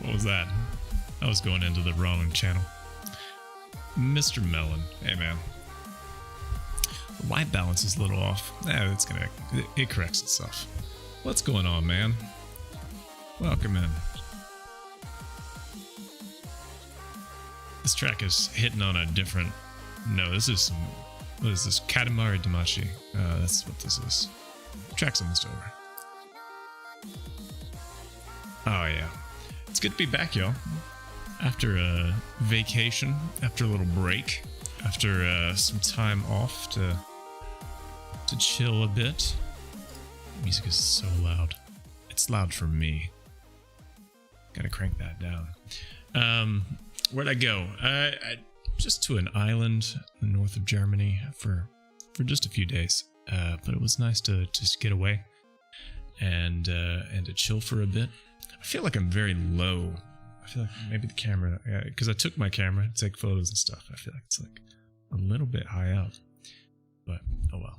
What was that? I was going into the wrong channel. Mr. Melon. Hey, man. The white balance is a little off. It corrects itself. What's going on, man? Welcome in. This track is hitting on a different... No, this is some... What is this? Katamari Damacy. That's what this is. The track's almost over. Oh, yeah. It's good to be back, y'all. After a vacation, after a little break, after some time off to chill a bit. Music is so loud. It's loud for me. Gotta crank that down. Where'd I go? I just to an island north of Germany for just a few days. But it was nice to just get away and to chill for a bit. I feel like I'm very low. I feel like maybe the camera, because I took my camera to take photos and stuff. I feel like it's like a little bit high up, but oh well.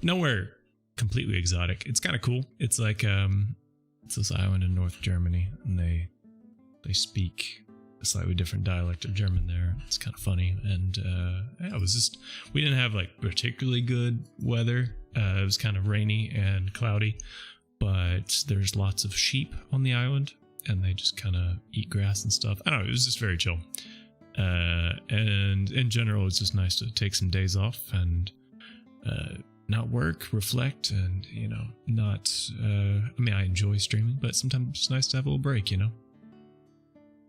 Nowhere completely exotic. It's kind of cool. It's like it's this island in North Germany, and they speak a slightly different dialect of German there. It's kind of funny, and yeah, it was just, we didn't have like particularly good weather. It was kind of rainy and cloudy, but there's lots of sheep on the island, and they just kind of eat grass and stuff. I don't know, it was just very chill. And in general, it's just nice to take some days off and not work, reflect, and, you know, not, I mean, I enjoy streaming, but sometimes it's nice to have a little break, you know?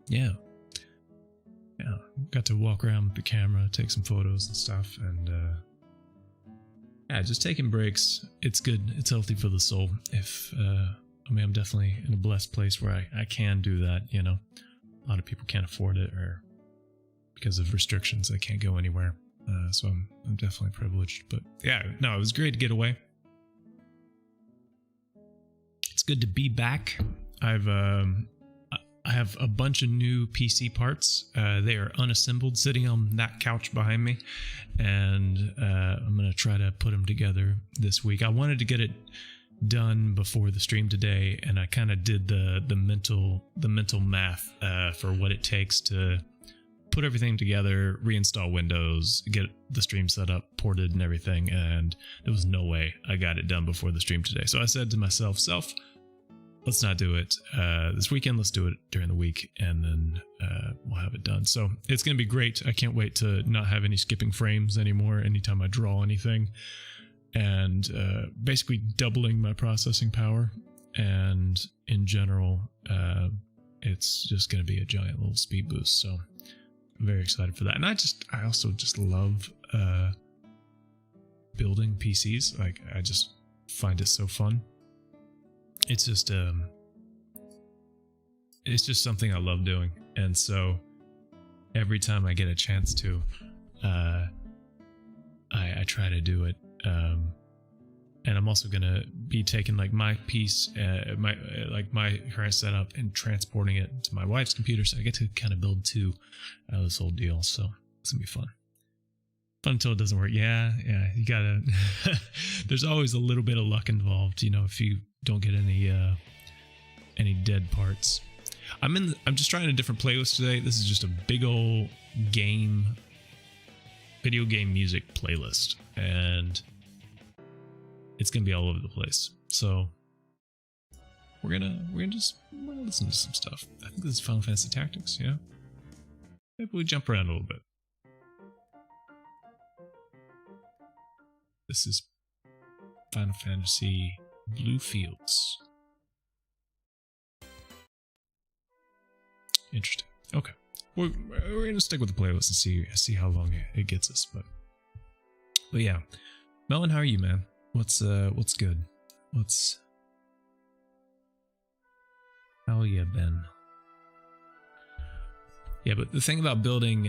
Yeah. Yeah. Got to walk around with the camera, take some photos and stuff, and, yeah, just taking breaks. It's good. It's healthy for the soul. If, I mean, I'm definitely in a blessed place where I can do that, you know? A lot of people can't afford it, or because of restrictions, I can't go anywhere. So I'm definitely privileged, but yeah, no, it was great to get away. It's good to be back. I have a bunch of new PC parts. They are unassembled, sitting on that couch behind me, and I'm gonna try to put them together this week. I wanted to get it done before the stream today, and I kind of did the mental math for what it takes to put everything together, reinstall Windows, get the stream set up, ported and everything, and there was no way I got it done before the stream today. So I said to myself, let's not do it this weekend, let's do it during the week, and then we'll have it done. So it's going to be great. I can't wait to not have any skipping frames anymore anytime I draw anything, and basically doubling my processing power, and in general, it's just going to be a giant little speed boost. So I'm very excited for that. And I also just love building PCs. Like, I just find it so fun. It's just something I love doing. And so every time I get a chance to, I try to do it. And I'm also going to be taking like my piece, my current setup, and transporting it to my wife's computer. So I get to kind of build two out of this whole deal. So it's going to be fun. Fun until it doesn't work. Yeah. You gotta, there's always a little bit of luck involved, you know, if you don't get any dead parts. I'm just trying a different playlist today. This is just a big old video game music playlist, and it's gonna be all over the place. So we're gonna listen to some stuff. I think this is Final Fantasy Tactics. Yeah, maybe we jump around a little bit. This is Final Fantasy Blue Fields. Interesting. Okay, we're gonna stick with the playlist and see how long it gets us. But yeah, Melon, how are you, man? What's good? How you been? Yeah, but the thing about building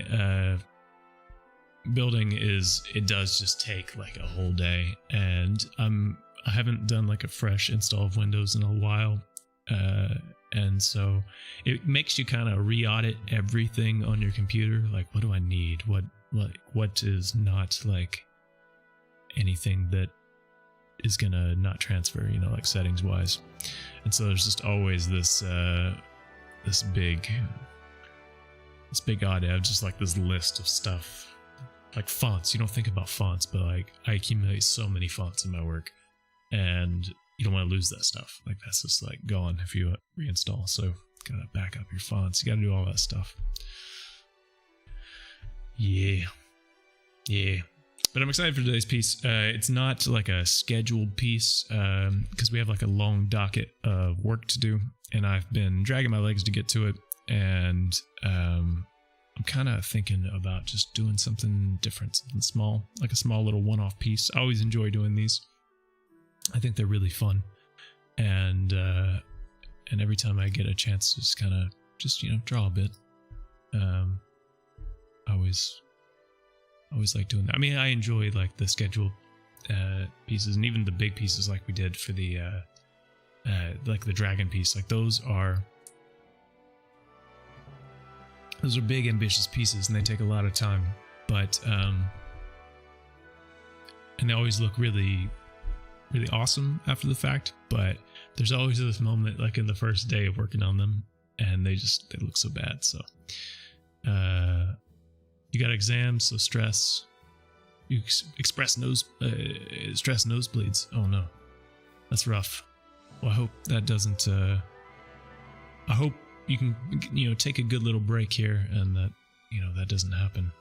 is it does just take like a whole day, and I haven't done like a fresh install of Windows in a while, and so it makes you kind of re-audit everything on your computer. Like, what do I need? What is not like anything that is gonna not transfer, you know, like settings wise. And so there's just always this big audit of just like this list of stuff, like fonts. You don't think about fonts, but like I accumulate so many fonts in my work, and you don't want to lose that stuff. Like, that's just like gone if you reinstall. So gotta back up your fonts. You gotta do all that stuff. Yeah. But I'm excited for today's piece. It's not like a scheduled piece because we have like a long docket of work to do, and I've been dragging my legs to get to it. And I'm kind of thinking about just doing something different, something small, like a small little one-off piece. I always enjoy doing these. I think they're really fun, and and every time I get a chance to just kind of draw a bit, I always like doing that. I mean, I enjoy like the scheduled pieces, and even the big pieces like we did for the like the dragon piece. Like those are big, ambitious pieces, and they take a lot of time. But and they always look really, really awesome after the fact. But there's always this moment, like in the first day of working on them, and they look so bad. So you got exams, so stress. You stress nosebleeds. Oh no, that's rough. Well, I hope that doesn't. I hope you can, take a good little break here, and that, that doesn't happen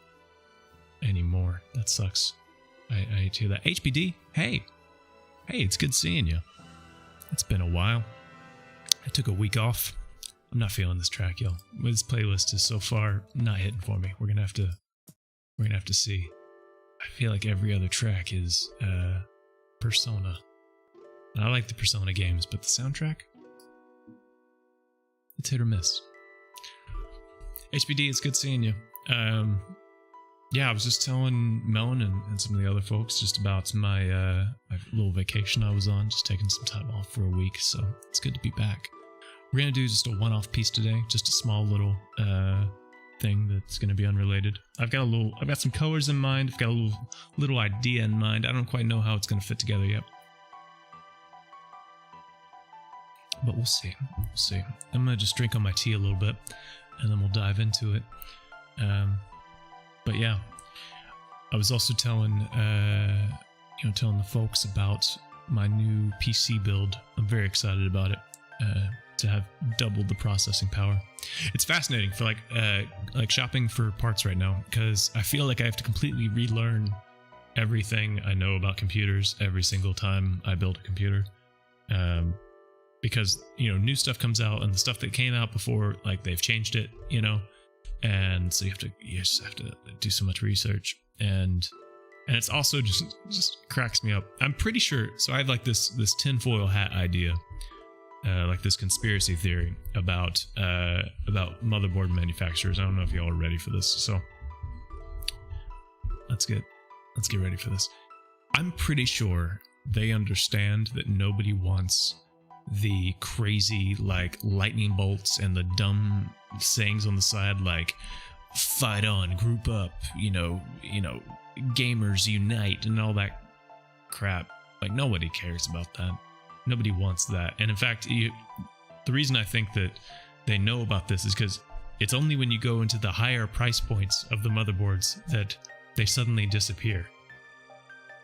anymore. That sucks. I hate to hear that. HBD, hey, it's good seeing you. It's been a while. I took a week off. I'm not feeling this track, y'all. This playlist is so far not hitting for me. We're gonna have to see. I feel like every other track is Persona. And I like the Persona games, but the soundtrack, it's hit or miss. HBD, it's good seeing you. Yeah, I was just telling Melon and some of the other folks just about my little vacation I was on, just taking some time off for a week, so it's good to be back. We're going to do just a one-off piece today, just a small little thing that's going to be unrelated. I've got some colors in mind, I've got a little idea in mind. I don't quite know how it's going to fit together yet. But we'll see. I'm going to just drink on my tea a little bit, and then we'll dive into it. But yeah, I was also telling the folks about my new PC build. I'm very excited about it. To have doubled the processing power. It's fascinating for like shopping for parts right now, because I feel like I have to completely relearn everything I know about computers every single time I build a computer. Because new stuff comes out, and the stuff that came out before, like, they've changed it, and so you just have to do so much research, and it's also just cracks me up. I'm pretty sure. So I have like this tinfoil hat idea, like this conspiracy theory about motherboard manufacturers. I don't know if y'all are ready for this, so let's get ready for this. I'm pretty sure they understand that nobody wants the crazy like lightning bolts and the dumb sayings on the side, like fight on, group up, gamers unite and all that crap. Like, nobody cares about that. Nobody wants that. And in fact, the reason I think that they know about this is because it's only when you go into the higher price points of the motherboards that they suddenly disappear.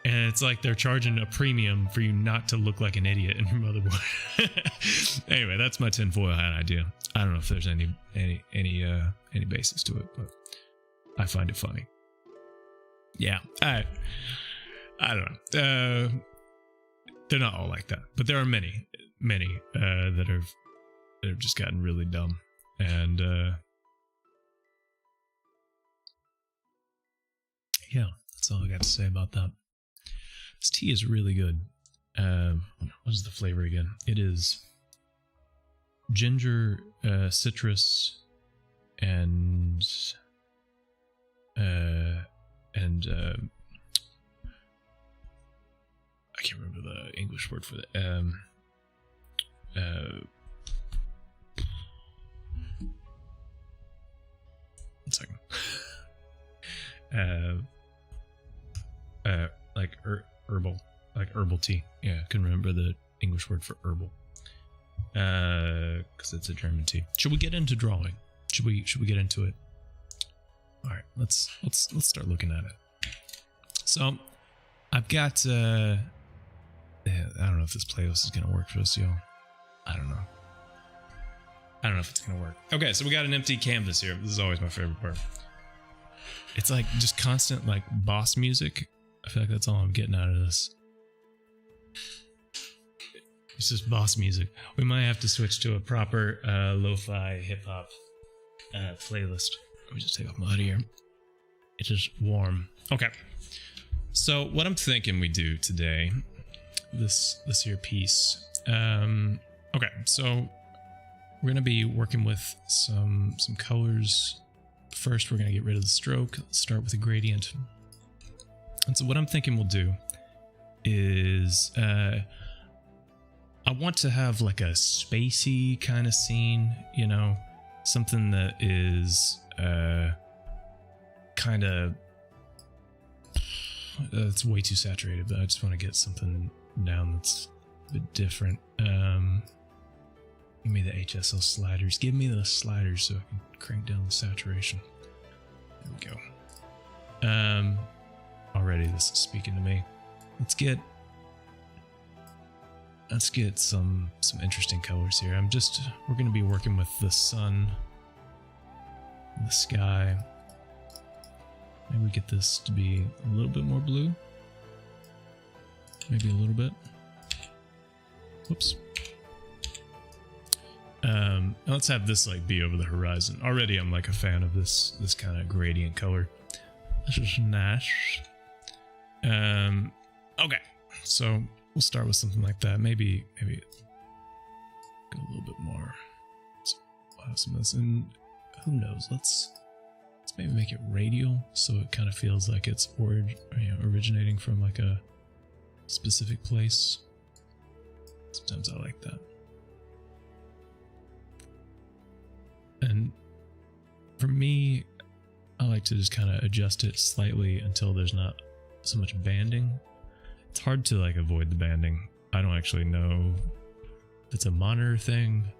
And it's like they're charging a premium for you not to look like an idiot in your motherboard. Anyway, that's my tinfoil hat idea. I don't know if there's any basis to it, but I find it funny. Yeah, I don't know. They're not all like that, but there are many that have just gotten really dumb, and yeah, that's all I got to say about that. This tea is really good. What is the flavor again? It is ginger, citrus, and I can't remember the English word for that. One second. Like herbal tea. Yeah, I couldn't remember the English word for herbal. Because it's a German tea. Should we get into drawing? Should we get into it? All right, let's start looking at it. So, I've got. I don't know if this playlist is gonna work for us, y'all. I don't know if it's gonna work. Okay, so we got an empty canvas here. This is always my favorite part. It's like just constant like boss music. I feel like that's all I'm getting out of this. It's just boss music. We might have to switch to a proper lo-fi hip-hop playlist. Let me just take off my hoodie here. It's just warm. Okay. So what I'm thinking we do today, this here piece. Okay, so we're gonna be working with some colors. First, we're gonna get rid of the stroke. Let's start with a gradient. And so what I'm thinking we'll do is I want to have like a spacey kind of scene, you know, something that is kind of it's way too saturated, but I just want to get something down that's a bit different. Give me the HSL sliders. Give me the sliders so I can crank down the saturation. There we go. Already this is speaking to me. Let's get some interesting colors here. We're going to be working with the sun and the sky. Maybe we get this to be a little bit more blue. Maybe a little bit. Whoops. Let's have this like be over the horizon. Already I'm like a fan of this kind of gradient color. This is nice. Okay, so we'll start with something like that. Maybe go a little bit more. So we'll have some of this, and who knows? Let's maybe make it radial, so it kind of feels like it's originating from like a specific place. Sometimes I like that. And for me, I like to just kind of adjust it slightly until there's not so much banding. It's hard to like avoid the banding. I don't actually know if it's a monitor thing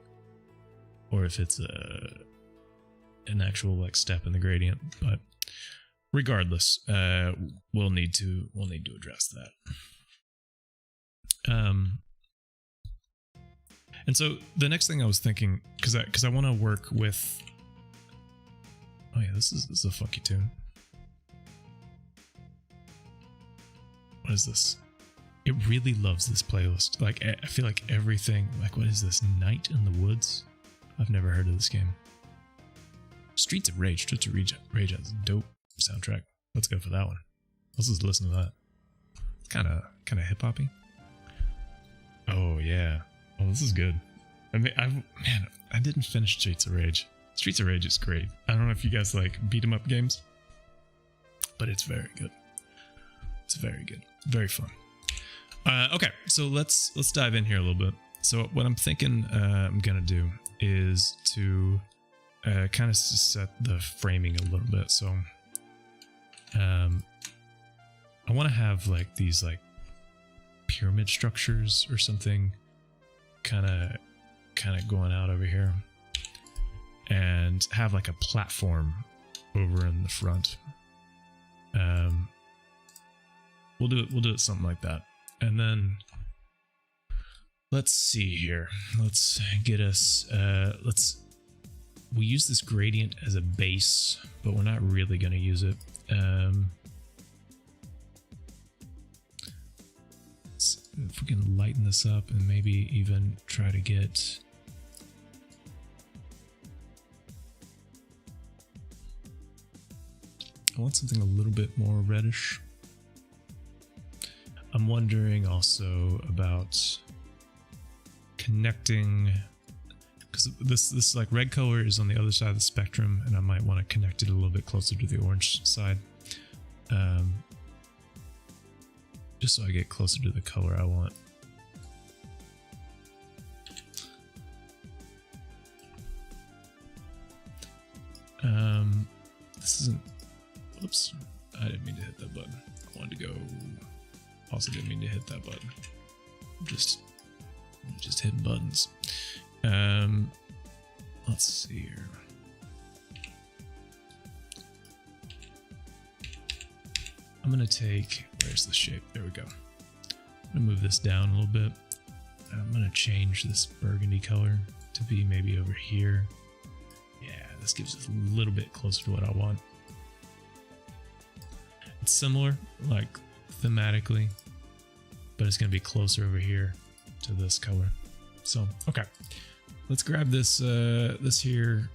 or if it's an actual like step in the gradient, but regardless, we'll need to address that. And so the next thing I was thinking, because I want to work with. Oh yeah, this is a funky tune. What is this? It really loves this playlist. Like I feel like everything. Like what is this? Night in the Woods? I've never heard of this game. Streets of Rage. Streets of Rage has a dope soundtrack. Let's go for that one. Let's just listen to that. Kind of hip hoppy. Oh yeah. Oh, this is good. I mean, I didn't finish Streets of Rage. Streets of Rage is great. I don't know if you guys like beat 'em up games, but it's very good. It's very good. Very fun. Okay, so let's dive in here a little bit. So what I'm thinking I'm gonna do is to kind of set the framing a little bit. So I want to have like these like pyramid structures or something kind of going out over here, and have like a platform over in the front. We'll do it something like that. And then let's see here. Let's get us we use this gradient as a base, but we're not really going to use it. If we can lighten this up and maybe even try to get I want something a little bit more reddish. I'm wondering also about connecting, because this like red color is on the other side of the spectrum, and I might want to connect it a little bit closer to the orange side. Just so I get closer to the color I want. This isn't. Whoops! I didn't mean to hit that button. I wanted to go. Also didn't mean to hit that button. Just hitting buttons. Let's see here. I'm gonna take, where's the shape? There we go. I'm gonna move this down a little bit. I'm gonna change this burgundy color to be maybe over here. Yeah, this gives us a little bit closer to what I want. It's similar, like thematically, but it's gonna be closer over here to this color. So, okay. Let's grab this this here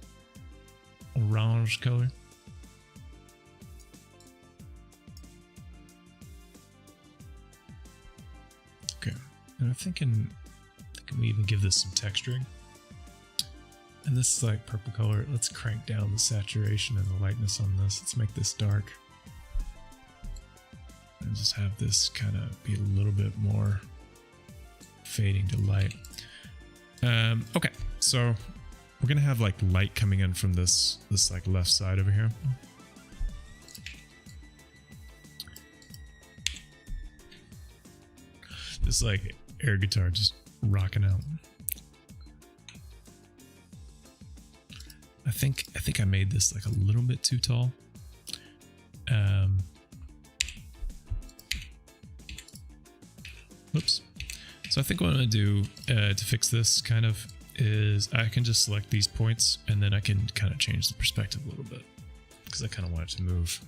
orange color. Okay, and I'm thinking we even give this some texturing. And this is like purple color. Let's crank down the saturation and the lightness on this. Let's make this dark. And just have this kind of be a little bit more fading to light. Okay, so we're gonna have like light coming in from this like left side over here. This like air guitar just rocking out. I think I made this like a little bit too tall. Whoops. So I think what I'm gonna do to fix this kind of is I can just select these points and then I can kind of change the perspective a little bit because I kind of want it to move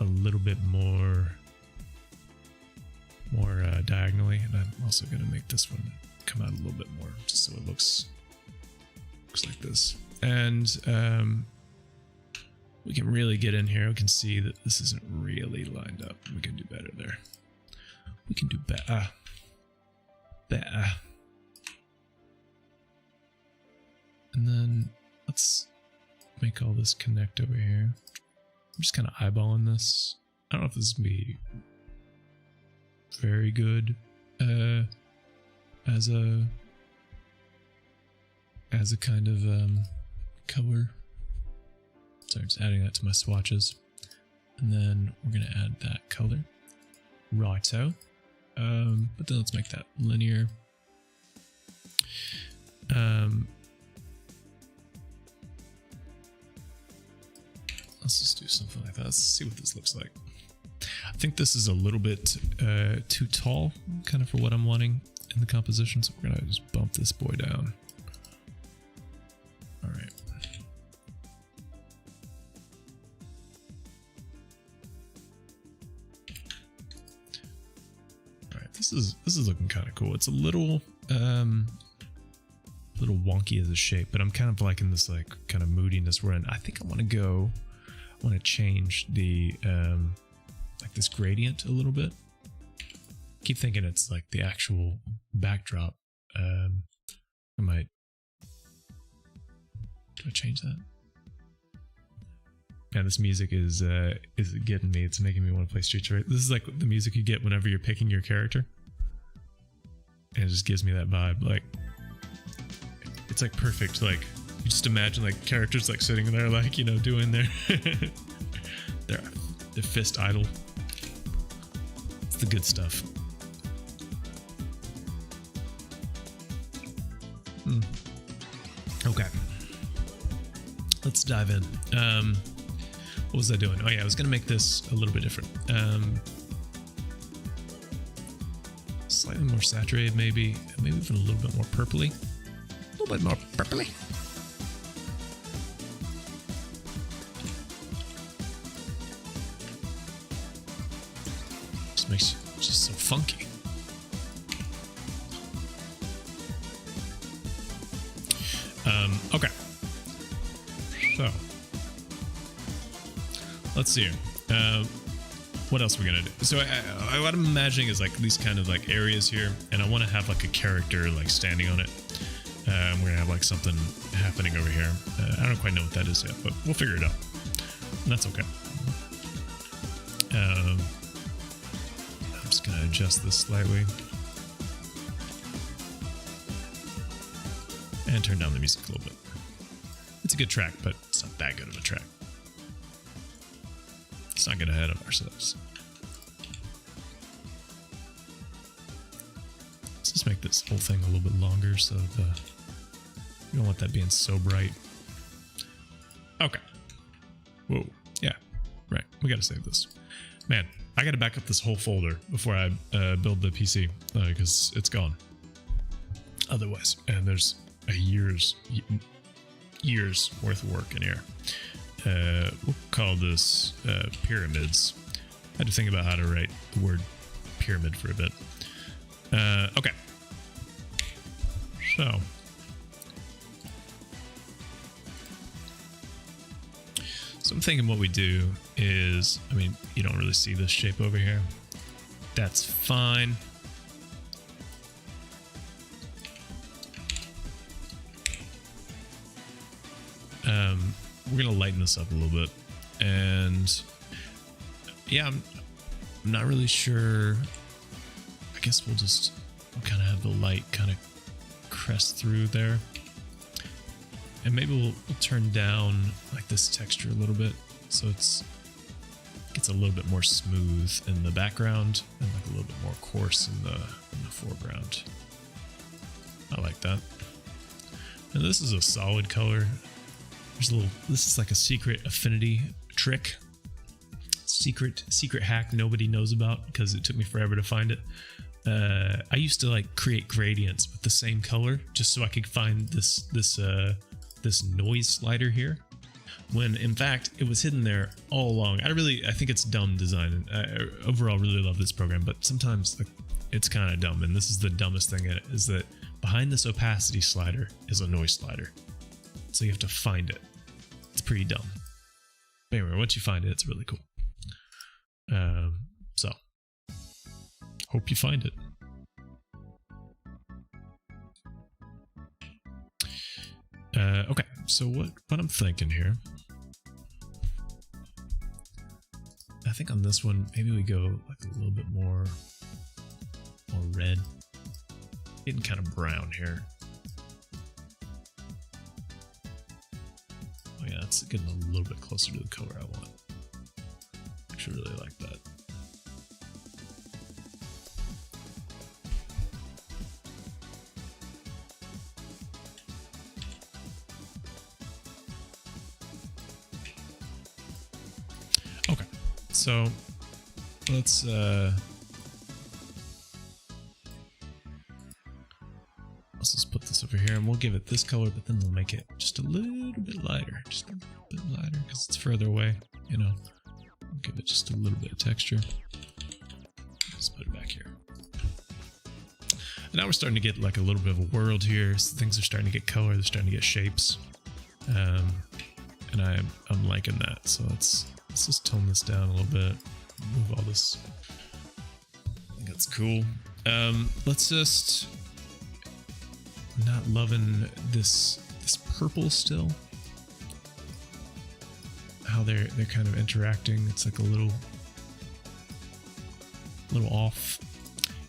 a little bit more diagonally, and I'm also gonna make this one come out a little bit more just so it looks like this. And we can really get in here. We can see that this isn't really lined up. We can do better there. We can do better. And then let's make all this connect over here. I'm just kind of eyeballing this. I don't know if this would be very good as a kind of color. So I'm just adding that to my swatches, and then we're gonna add that color. Righto. But then let's make that linear. Let's just do something like that. Let's see what this looks like. I think this is a little bit too tall, kind of for what I'm wanting in the composition, so we're gonna just bump this boy down. All right. All right. This is looking kind of cool. It's a little wonky as a shape, but I'm kind of liking this like kind of moodiness we're in. I think I want to change the like this gradient a little bit. Keep thinking it's like the actual backdrop. I might. Do I change that? Man, this music is getting me. It's making me want to play Streets Right. This is like the music you get whenever you're picking your character, and it just gives me that vibe. Like, it's like perfect. Like, you just imagine like characters like sitting there, like, you know, doing their their fist idle. It's the good stuff. Okay. Let's dive in. What was I doing? Oh yeah, I was gonna make this a little bit different. Slightly more saturated, maybe even a little bit more purpley. A little bit more purpley. Just makes it just so funky. Okay. So let's see here. What else we're gonna do? So what I'm imagining is like these kind of like areas here, and I want to have like a character like standing on it. We're gonna have like something happening over here. I don't quite know what that is yet, but we'll figure it out. And that's okay. I'm just gonna adjust this slightly and turn down the music a little bit. It's a good track, but it's not that good of a track. Let's not get ahead of ourselves. Let's just make this whole thing a little bit longer so we don't want that being so bright. Okay. Whoa. Yeah. Right. We gotta save this. Man, I gotta back up this whole folder before I build the PC because it's gone. Otherwise, and there's a years worth of work in here. We'll call this pyramids. I had to think about how to write the word pyramid for a bit. Okay. So I'm thinking what we do is, I mean, you don't really see this shape over here. That's fine. we're gonna lighten this up a little bit, and yeah, I'm not really sure. I guess we'll kind of have the light kind of crest through there, and maybe we'll turn down like this texture a little bit so it gets a little bit more smooth in the background and like a little bit more coarse in the foreground. I like that. And this is a solid color. This is like a secret Affinity trick. Secret hack nobody knows about because it took me forever to find it. I used to like create gradients with the same color just so I could find this noise slider here, when in fact it was hidden there all along. I think it's dumb design. I overall really love this program, but sometimes it's kind of dumb, and this is the dumbest thing in it, is that behind this opacity slider is a noise slider. So you have to find it. It's pretty dumb. But anyway, once you find it, it's really cool. So hope you find it. Okay, so what I'm thinking here, I think on this one maybe we go like a little bit more red, getting kind of brown here. Oh yeah, it's getting a little bit closer to the color I want. I actually really like that. Okay, so let's just put this over here, and we'll give it this color, but then we'll make it just a little bit lighter, because it's further away, you know. We'll give it just a little bit of texture. Let's put it back here. And now we're starting to get like a little bit of a world here. So things are starting to get color, they're starting to get shapes, and I'm liking that. So let's just tone this down a little bit, move all this. I think that's cool. Let's just, I'm not loving this purple still. How they're kind of interacting. It's like a little off.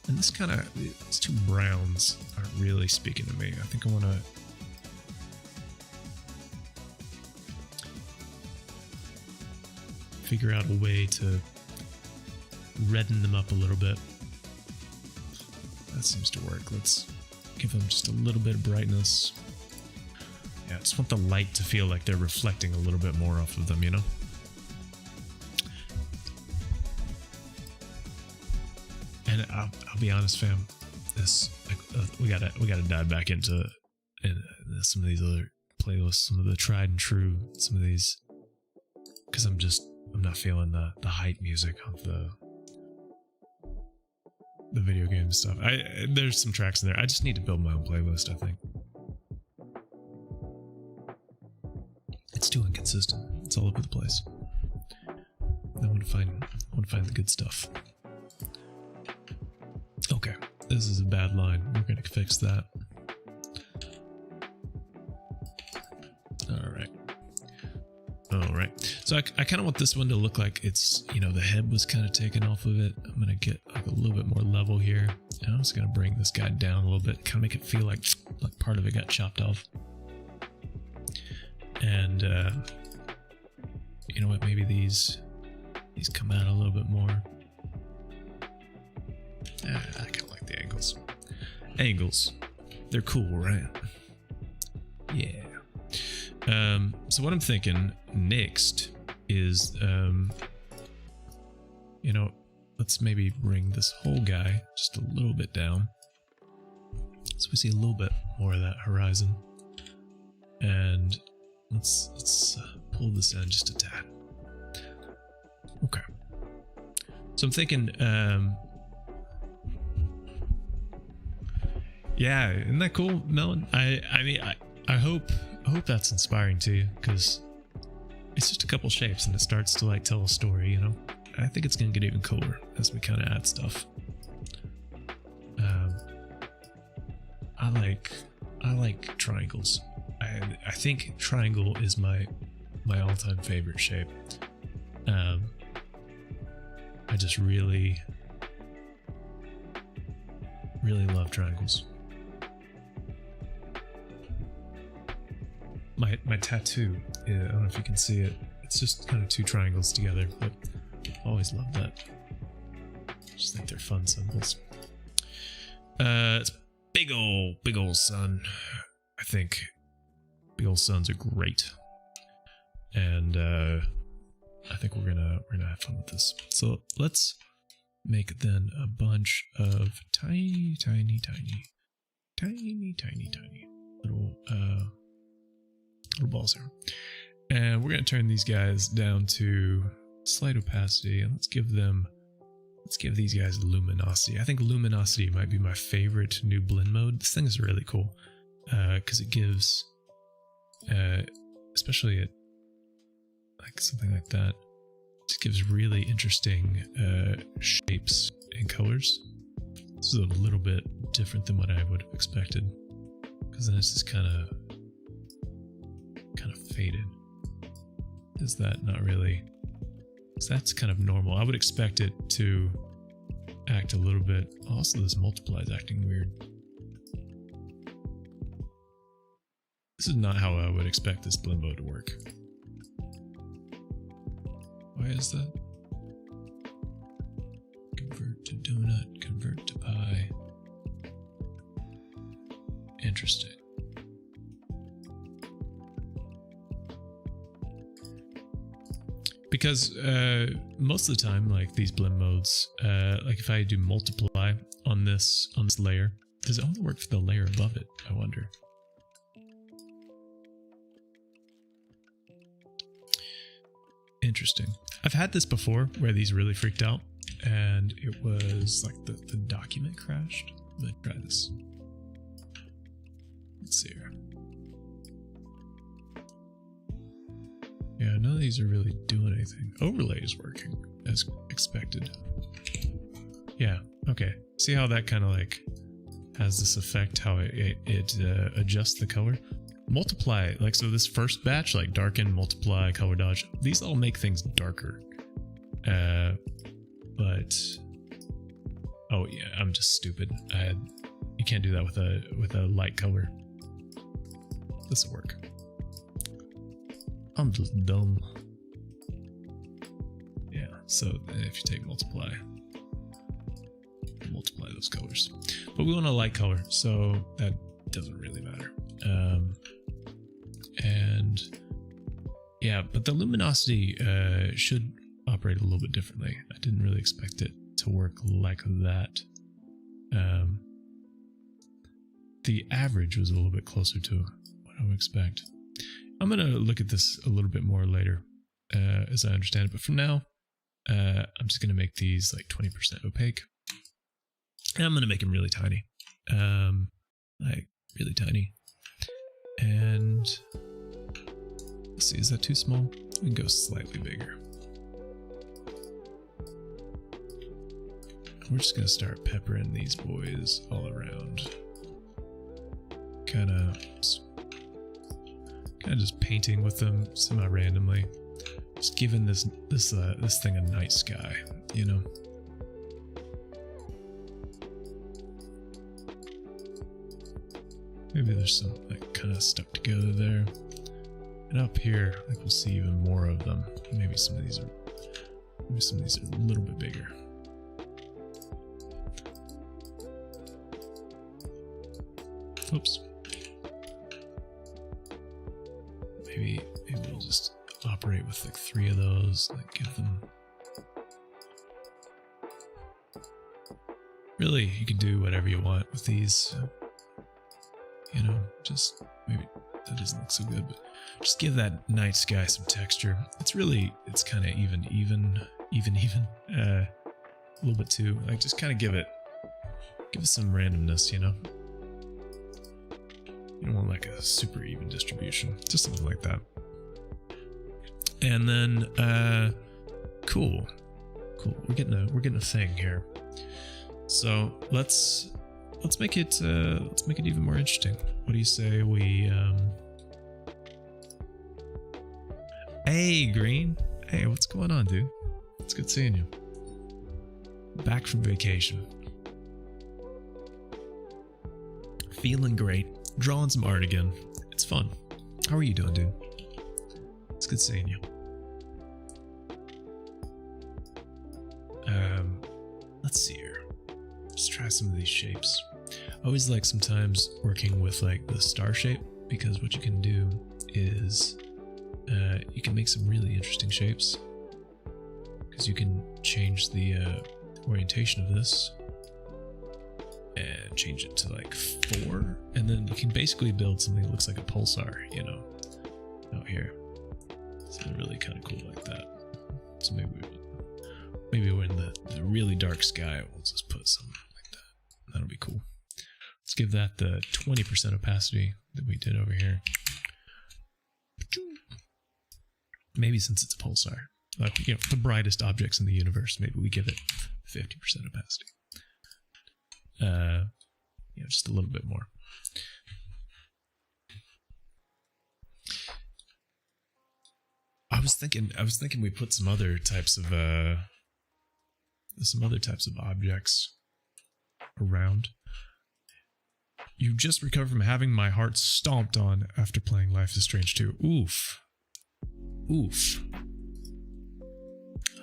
And this kind of, these two browns aren't really speaking to me. I think I want to figure out a way to redden them up a little bit. That seems to work. Let's give them just a little bit of brightness. Yeah, I just want the light to feel like they're reflecting a little bit more off of them, you know? And I'll be honest, fam. This we gotta dive back into some of these other playlists, some of the tried and true, some of these, because I'm not feeling the hype music of the video game stuff. There's some tracks in there. I just need to build my own playlist, I think. It's too inconsistent. It's all over the place. I want to find the good stuff. Okay, this is a bad line. We're gonna fix that. All right. So I kind of want this one to look like it's, you know, the head was kind of taken off of it. I'm gonna get like a little bit more level here. And I'm just gonna bring this guy down a little bit, kind of make it feel like part of it got chopped off. And you know what? Maybe these come out a little bit more. I kind of like the angles. Angles, they're cool, right? Yeah. So what I'm thinking next is, you know, let's maybe bring this whole guy just a little bit down, so we see a little bit more of that horizon, and let's pull this in just a tad. Okay. So I'm thinking, yeah, isn't that cool, Melon? I hope that's inspiring to you, because it's just a couple shapes and it starts to like tell a story, you know. I think it's gonna get even cooler as we kind of add stuff. I like triangles. I I think triangle is my all-time favorite shape. I just really love triangles. My tattoo, I don't know if you can see it. It's just kind of two triangles together, but I always love that. Just think they're fun symbols. It's big ol' sun. I think big ol' suns are great, and I think we're gonna have fun with this. So let's make then a bunch of tiny little balls here, and we're gonna turn these guys down to slight opacity, and let's give these guys luminosity. I think luminosity might be my favorite new blend mode. This thing is really cool because it gives, especially at like something like that, it gives really interesting shapes and colors. This is a little bit different than what I would have expected, because then it's just kind of faded. Is that not really? So that's kind of normal. I would expect it to act a little bit. Also, this multiply is acting weird. This is not how I would expect this blend mode to work. Why is that? Convert to donut, convert to pie. Interesting. Because most of the time, like these blend modes, like if I do multiply on this layer, does it only work for the layer above it? I wonder. Interesting. I've had this before where these really freaked out, and it was like the document crashed. Let's try this. Let's see here. Yeah, none of these are really doing anything. Overlay is working as expected. Yeah, okay. See how that kind of like has this effect, how it adjusts the color? Multiply, like, so this first batch, like darken, multiply, color dodge, these all make things darker. But oh yeah, I'm just stupid. You can't do that with a light color. This will work. I'm just dumb. Yeah, so if you take multiply those colors, but we want a light color, so that doesn't really matter. And yeah, but the luminosity should operate a little bit differently. I didn't really expect it to work like that. The average was a little bit closer to what I would expect. I'm going to look at this a little bit more later, as I understand it. But for now, I'm just going to make these like 20% opaque. And I'm going to make them really tiny. Like really tiny. And let's see, is that too small? We can go slightly bigger. We're just going to start peppering these boys all around. Kind of just painting with them semi-randomly, just giving this thing a night sky, you know. Maybe there's some like kind of stuck together there, and up here, like we'll see even more of them. Maybe some of these are a little bit bigger. Oops. Maybe we'll just operate with like 3 of those, like give them. Really, you can do whatever you want with these. You know, just maybe that doesn't look so good, but just give that night sky some texture. It's kind of even, a little bit too. Like just kind of give it some randomness, you know. You don't want like a super even distribution, just something like that. And then, cool. We're getting a thing here. So let's make it even more interesting. What do you say we Hey, Green. Hey, what's going on, dude? It's good seeing you. Back from vacation. Feeling great. Drawing some art again. It's fun. How are you doing, dude? It's good seeing you. Let's see here. Let's try some of these shapes. I always like sometimes working with like the star shape, because what you can do is you can make some really interesting shapes, because you can change the orientation of this and change it to like 4, and then you can basically build something that looks like a pulsar, you know, out here. So they're really kind of cool like that. So maybe we're in the really dark sky, we'll just put something like that. That'll be cool. Let's give that the 20% opacity that we did over here. Maybe since it's a pulsar, like, you know, the brightest objects in the universe, maybe we give it 50% opacity. You know, just a little bit more. I was thinking we put some other types of objects around. You just recovered from having my heart stomped on after playing Life is Strange 2. Oof. Oof.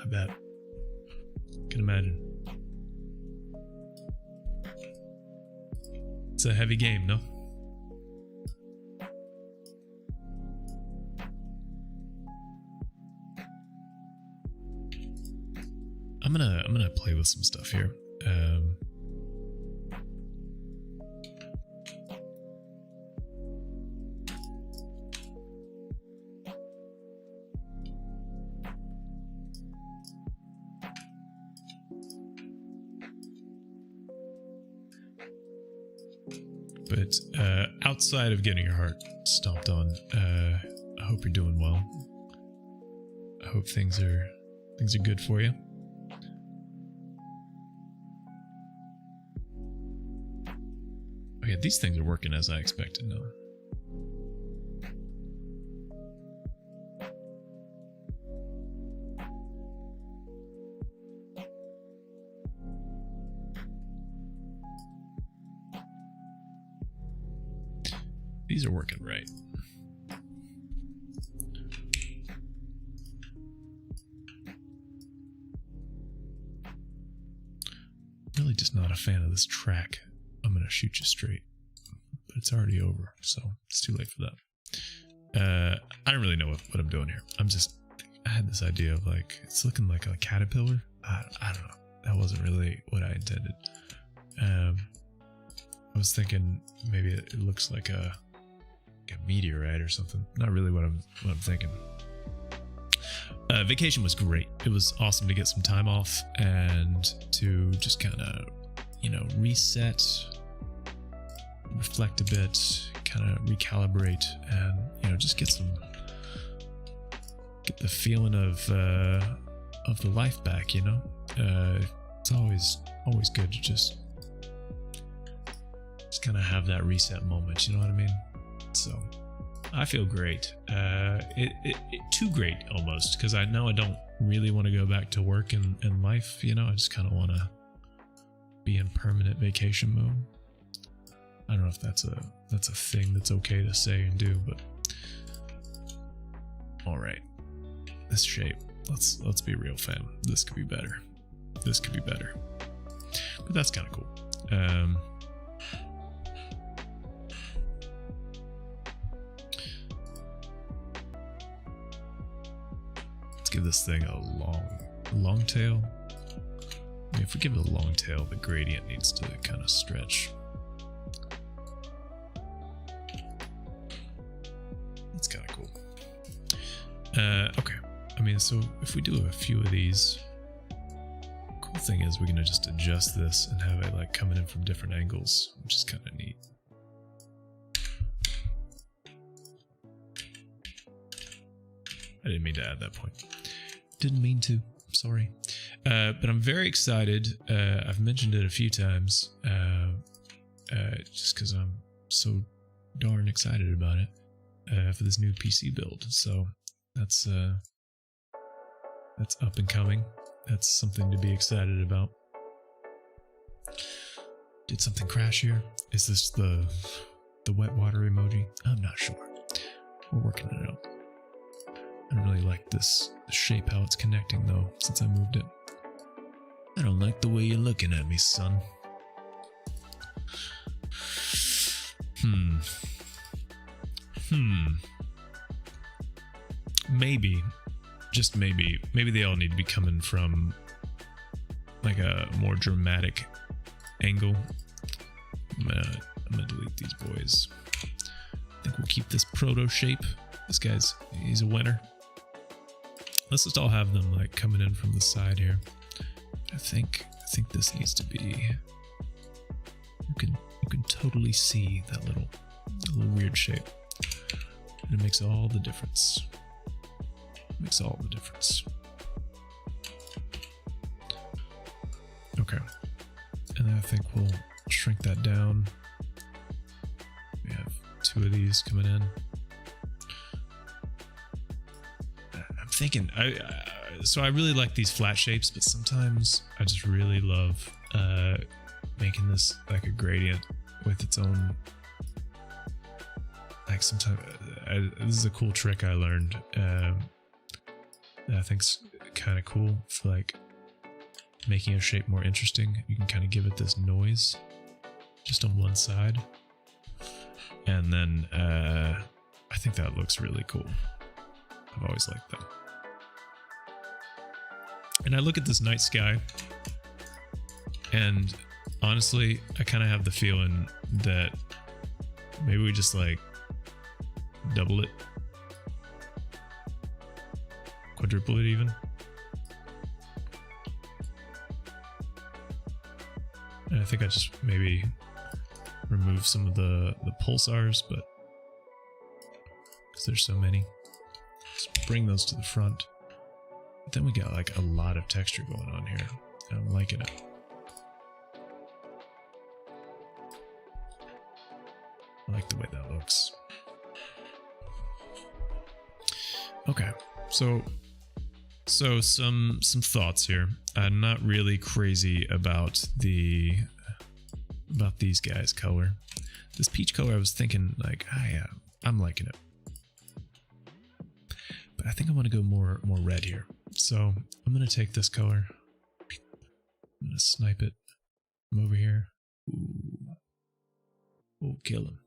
I bet. Can imagine. It's a heavy game, no? I'm gonna play with some stuff here. But outside of getting your heart stomped on, I hope you're doing well. I hope things are good for you. Okay, these things are working as I expected now. These are working right. Really just not a fan of this track. I'm gonna shoot you straight, but it's already over, so it's too late for that. I don't really know what I'm doing here. I had this idea of like, it's looking like a caterpillar. I don't know. That wasn't really what I intended. I was thinking maybe it looks like a meteorite or something. Not really what I'm thinking. Vacation was great. It was awesome to get some time off and to just kind of, you know, reset, reflect a bit, kind of recalibrate, and, you know, just get the feeling of the life back, you know. It's always good to just kind of have that reset moment, you know what I mean? So I feel great. Too great almost, because I know I don't really want to go back to work and life, you know. I just kind of want to be in permanent vacation mode. I don't know if that's a thing that's okay to say and do, but all right. This shape, let's be real, fam. This could be better. This could be better. But that's kind of cool. Let's give this thing a long tail. I mean, if we give it a long tail, the gradient needs to kind of stretch. That's kind of cool. Okay. I mean, so if we do a few of these, cool thing is we're gonna just adjust this and have it like coming in from different angles, which is kind of neat. I didn't mean to add that point. Didn't mean to. Sorry. But I'm very excited. I've mentioned it a few times, just because I'm so darn excited about it, for this new PC build. So That's up and coming. That's something to be excited about. Did something crash here? Is this the wet water emoji? I'm not sure. We're working it out. I don't really like this shape, how it's connecting though, since I moved it. I don't like the way you're looking at me, son. Maybe, just maybe they all need to be coming from like a more dramatic angle. I'm gonna delete these boys. I think we'll keep this proto shape. This guy's, he's a winner. Let's just all have them like coming in from the side here. I think this needs to be. You can totally see that little weird shape, and it makes all the difference. Makes all the difference. Okay, and then I think we'll shrink that down. We have 2 of these coming in. I'm thinking, so I really like these flat shapes, but sometimes I just really love making this like a gradient with its own. Like sometimes, this is a cool trick I learned that I think's kind of cool for like making a shape more interesting. You can kind of give it this noise just on one side, and then I think that looks really cool. I've always liked that. And I look at this night sky, and honestly, I kind of have the feeling that maybe we just like double it, quadruple it even. And I think I just maybe remove some of the pulsars, but because there's so many, just bring those to the front. But then we got like a lot of texture going on here, and I'm liking it. I like the way that looks. Okay, so some thoughts here. I'm not really crazy about these guys' color. This peach color, I was thinking like, yeah, I'm liking it. But I think I want to go more red here. So I'm gonna take this color. I'm gonna snipe it from over here. Ooh. We'll kill him.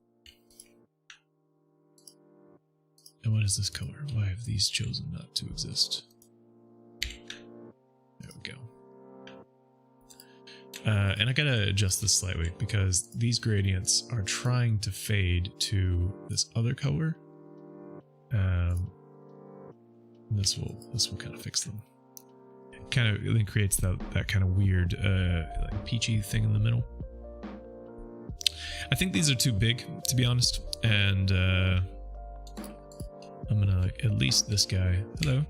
And what is this color? Why have these chosen not to exist? There we go. And I gotta adjust this slightly because these gradients are trying to fade to this other color. This will kind of fix them. It kind of then creates that kind of weird like peachy thing in the middle. I think these are too big, to be honest, and I'm gonna at least this guy. Hello.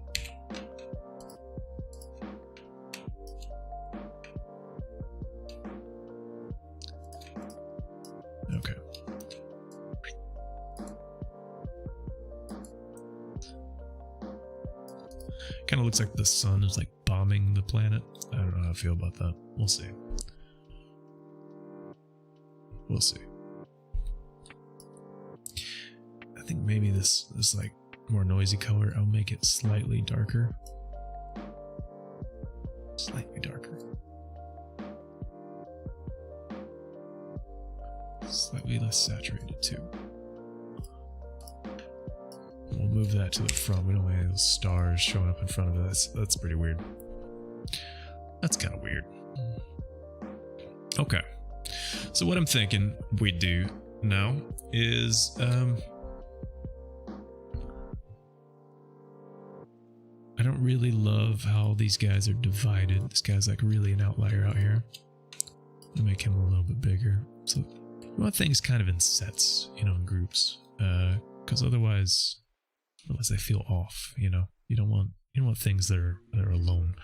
Okay. Kind of looks like the sun is like bombing the planet. I don't know how I feel about that. We'll see. We'll see. I think maybe this like more noisy color, I'll make it slightly darker. Slightly darker. Slightly less saturated too. We'll move that to the front. We don't want any of those stars showing up in front of us. That's pretty weird. That's kind of weird. Okay. So what I'm thinking we do now is I don't really love how these guys are divided. This guy's like really an outlier out here. I'll make him a little bit bigger. So you want things kind of in sets, you know, in groups, because otherwise they feel off. You know, you don't want things that are alone.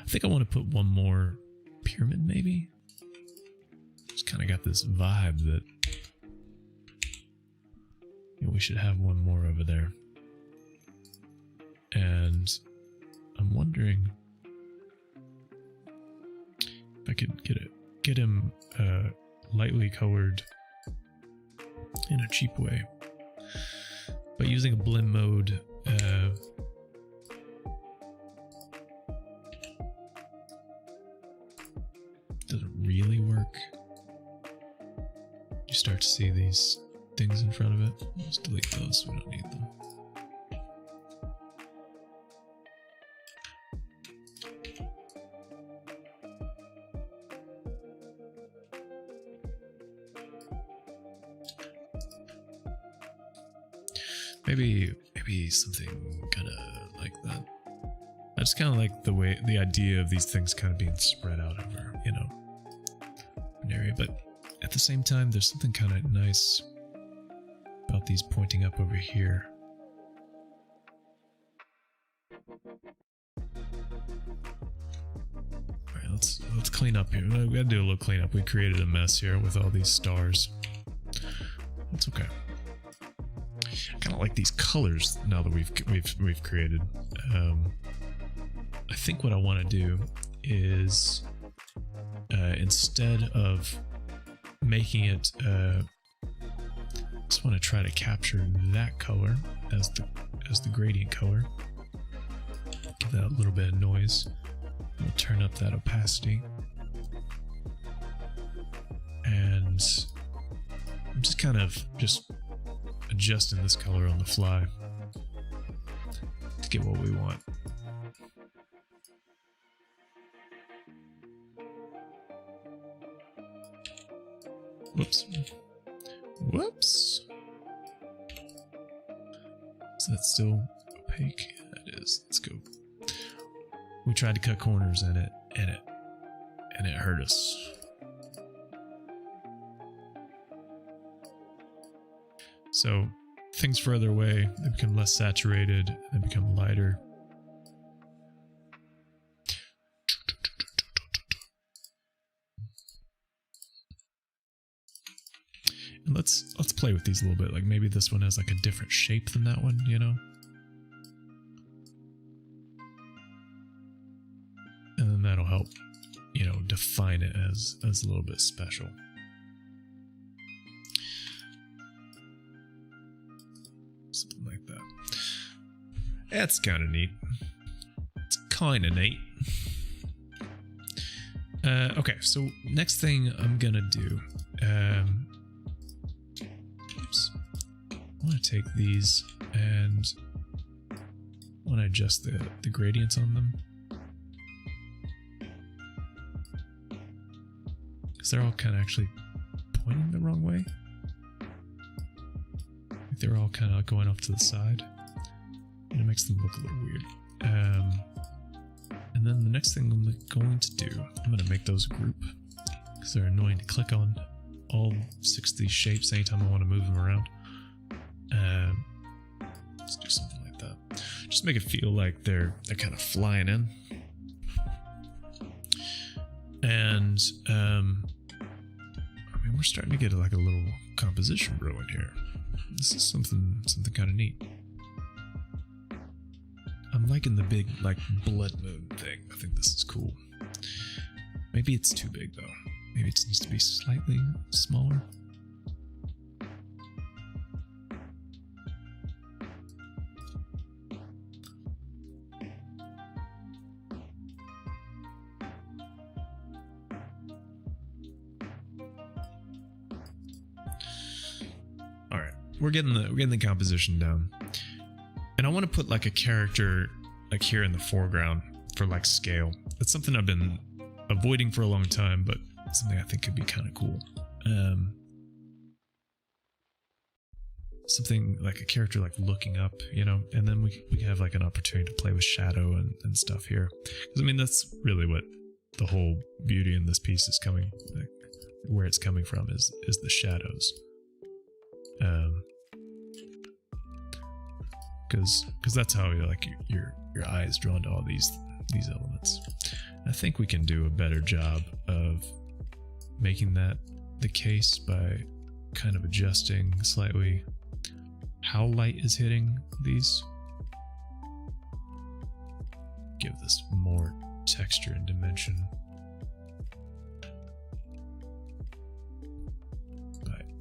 I think I want to put one more pyramid, maybe. Just kind of got this vibe that we should have one more over there. And I'm wondering if I could get him lightly colored in a cheap way. But using a blend mode, doesn't really work. You start to see these things in front of it. Let's delete those, we don't need them. Maybe something kind of like that. I just kind of like the idea of these things kind of being spread out over, you know, an area. But at the same time, there's something kind of nice about these pointing up over here. All right, let's clean up here. We gotta do a little cleanup. We created a mess here with all these stars. That's okay. I kind of like these colors now that we've created. I think what I want to do is instead of making it, just want to try to capture that color as the gradient color. Give that a little bit of noise. We'll turn up that opacity, and I'm just kind of adjusting this color on the fly to get what we want. Whoops. Whoops. Is that still opaque? Yeah, it is. Let's go. We tried to cut corners in it, and it hurt us. So things further away, they become less saturated, they become lighter. And let's play with these a little bit. Like maybe this one has like a different shape than that one, you know? And then that'll help, you know, define it as a little bit special. Something like that. That's kind of neat. It's kind of neat. Okay, so next thing I'm gonna do, oops. I want to take these and I want to adjust the gradients on them, because they're all kind of actually pointing the wrong way. They're all kind of going off to the side, and it makes them look a little weird. And then the next thing I'm going to do, I'm going to make those a group, because they're annoying to click on all 6 of these shapes anytime I want to move them around. Let's do something like that. Just make it feel like they're kind of flying in. And I mean, we're starting to get like a little composition brewing here. This is something kind of neat. I'm liking the big like blood moon thing. I think this is cool. Maybe it's too big though. Maybe it needs to be slightly smaller. All right, we're getting the composition down, and I want to put like a character like here in the foreground for like scale. That's something I've been avoiding for a long time, but something I think could be kind of cool. Something like a character like looking up, you know, and then we can have like an opportunity to play with shadow and stuff here. Because I mean, that's really what the whole beauty in this piece is coming, like, where it's coming from is the shadows. Because that's how like your eye is drawn to all these elements. I think we can do a better job of making that the case by kind of adjusting slightly how light is hitting these. give this more texture and dimension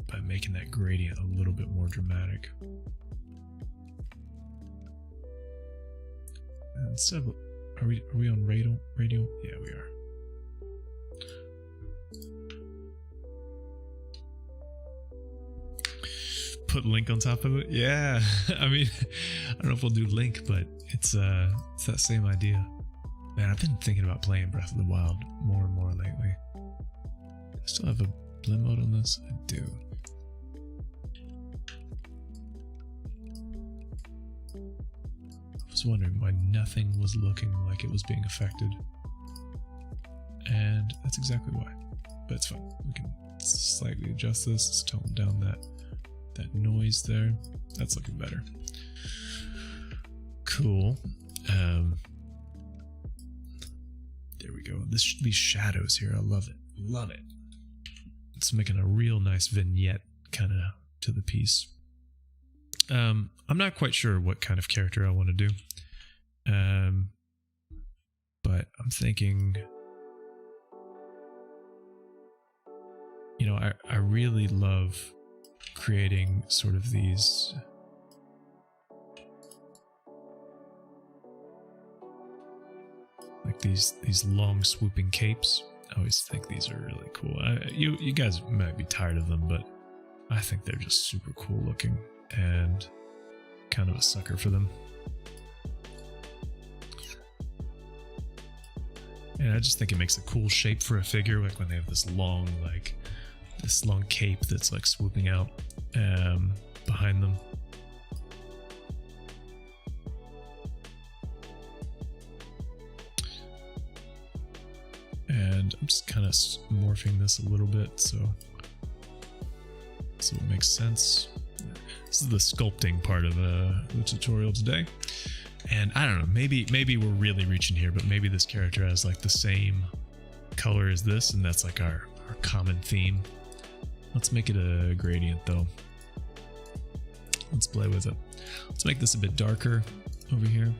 by making that gradient a little bit more dramatic. And instead of, are we on radial? Yeah, we are. Put link on top of it. Yeah. I mean, I don't know if we'll do link, but it's that same idea. Man, I've been thinking about playing Breath of the Wild more and more lately. I still have a blend mode on this? I do. I was wondering why nothing was looking like it was being affected. And that's exactly why. But it's fine. We can slightly adjust this. Let's tone down that noise there. That's looking better. Cool. There we go. These shadows here, I love it. Love it. It's making a real nice vignette kind of to the piece. I'm not quite sure what kind of character I want to do. But I'm thinking, you know, I really love creating sort of these like these long swooping capes. I always think these are really cool. You guys might be tired of them, but I think they're just super cool looking and kind of a sucker for them. And I just think it makes a cool shape for a figure, like when they have this long cape that's like swooping out behind them. And I'm just kind of morphing this a little bit so it makes sense. This is the sculpting part of the tutorial today. And I don't know, maybe we're really reaching here, but maybe this character has like the same color as this, and that's like our common theme. Let's make it a gradient though. Let's play with it. Let's make this a bit darker over here.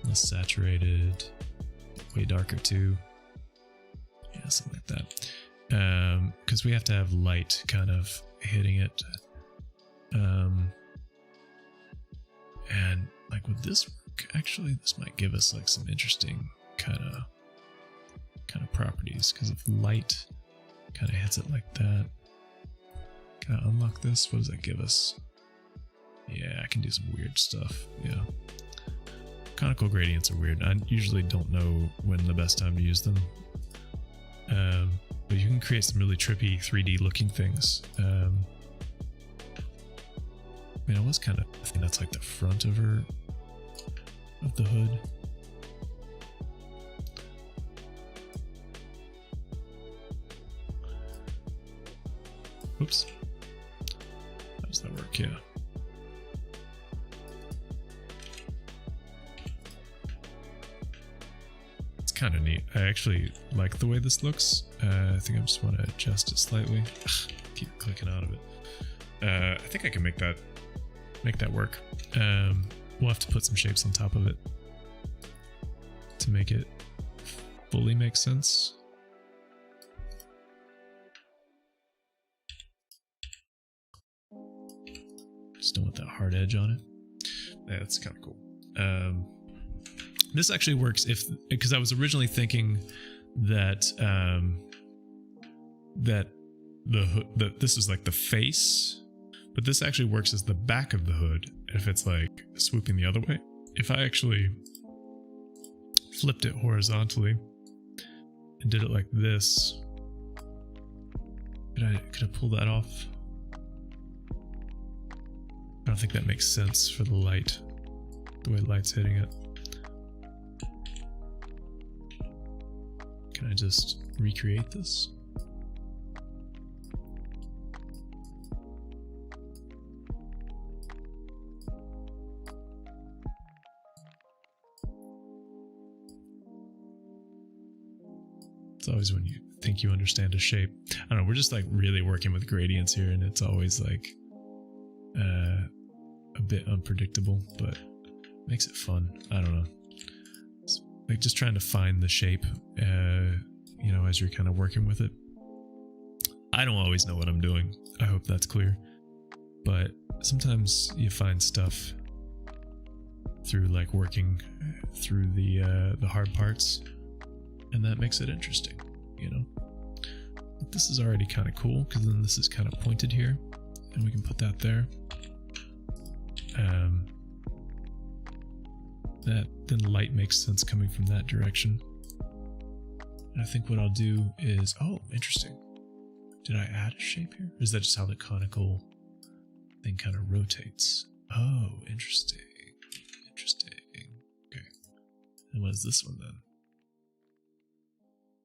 Less saturated, way darker too. Yeah, something like that. Because we have to have light kind of hitting it. And like with this work, actually this might give us like some interesting kind of properties, because if light kind of hits it like that, can I unlock this? What does that give us? Yeah, I can do some weird stuff. Yeah, conical gradients are weird. I usually don't know when the best time to use them, but you can create some really trippy 3D looking things. I mean, I was kind of thinking that's like the front of the hood. Oops. How does that work? Yeah. It's kind of neat. I actually like the way this looks. I think I just want to adjust it slightly. Ugh, keep clicking out of it. I think I can make that work. We'll have to put some shapes on top of it to make it fully make sense. Just don't want that hard edge on it. Yeah, that's kind of cool. This actually works because I was originally thinking that that this is like the face, but this actually works as the back of the hood if it's like swooping the other way. If I actually flipped it horizontally and did it like this, could I pull that off? I don't think that makes sense for the light, the way light's hitting it. Can I just recreate this? It's always when you think you understand a shape. I don't know, we're just like really working with gradients here, and it's always like a bit unpredictable, but makes it fun. I don't know. like just trying to find the shape, you know, as you're kind of working with it. I don't always know what I'm doing. I hope that's clear. But sometimes you find stuff through like working through the hard parts, and that makes it interesting, you know. But this is already kind of cool because then this is kind of pointed here, and we can put that there. That then light makes sense coming from that direction. And I think what I'll do is, oh, interesting. Did I add a shape here? Or is that just how the conical thing kind of rotates? Oh, interesting. Interesting. Okay. And what is this one then?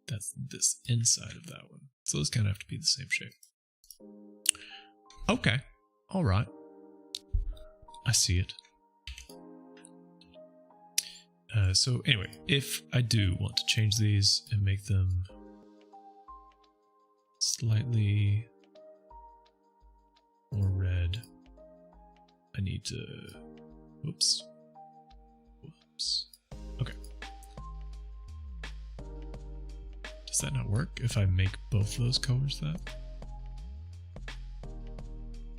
That's this inside of that one. So those kind of have to be the same shape. Okay. All right. I see it. So anyway, if I do want to change these and make them slightly more red, I need to, whoops. Okay. Does that not work if I make both those colors that?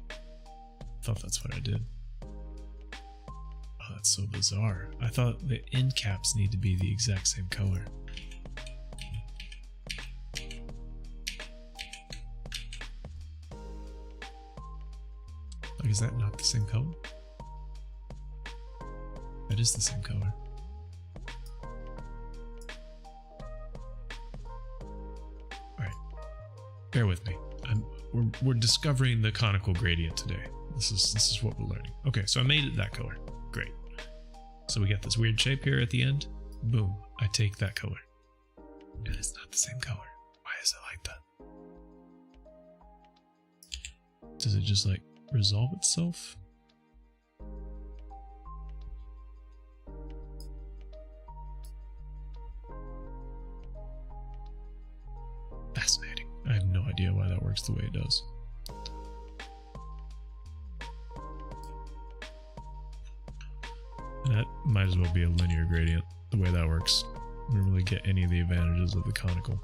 I thought that's what I did. Oh, that's so bizarre. I thought the end caps need to be the exact same color. Like, is that not the same color? That is the same color. Alright. Bear with me. We're discovering the conical gradient today. This is what we're learning. Okay, so I made it that color. Great. So we got this weird shape here at the end. Boom. I take that color. And it's not the same color. Why is it like that? Does it just like resolve itself? Fascinating. I have no idea why that works the way it does. That might as well be a linear gradient, the way that works. We don't really get any of the advantages of the conical.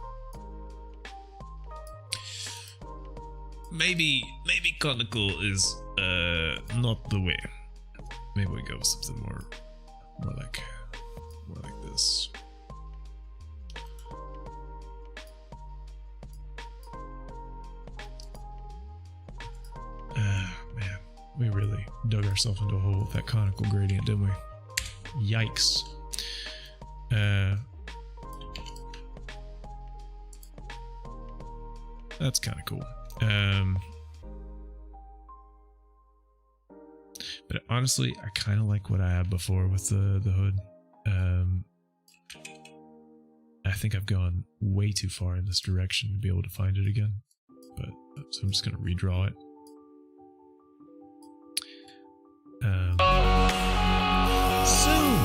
Maybe conical is not the way. Maybe we go with something more like this. Man, we really dug ourselves into a hole with that conical gradient, didn't we? Yikes. That's kind of cool. But honestly, I kind of like what I had before with the hood. I think I've gone way too far in this direction to be able to find it again. But so I'm just gonna redraw it. Soon,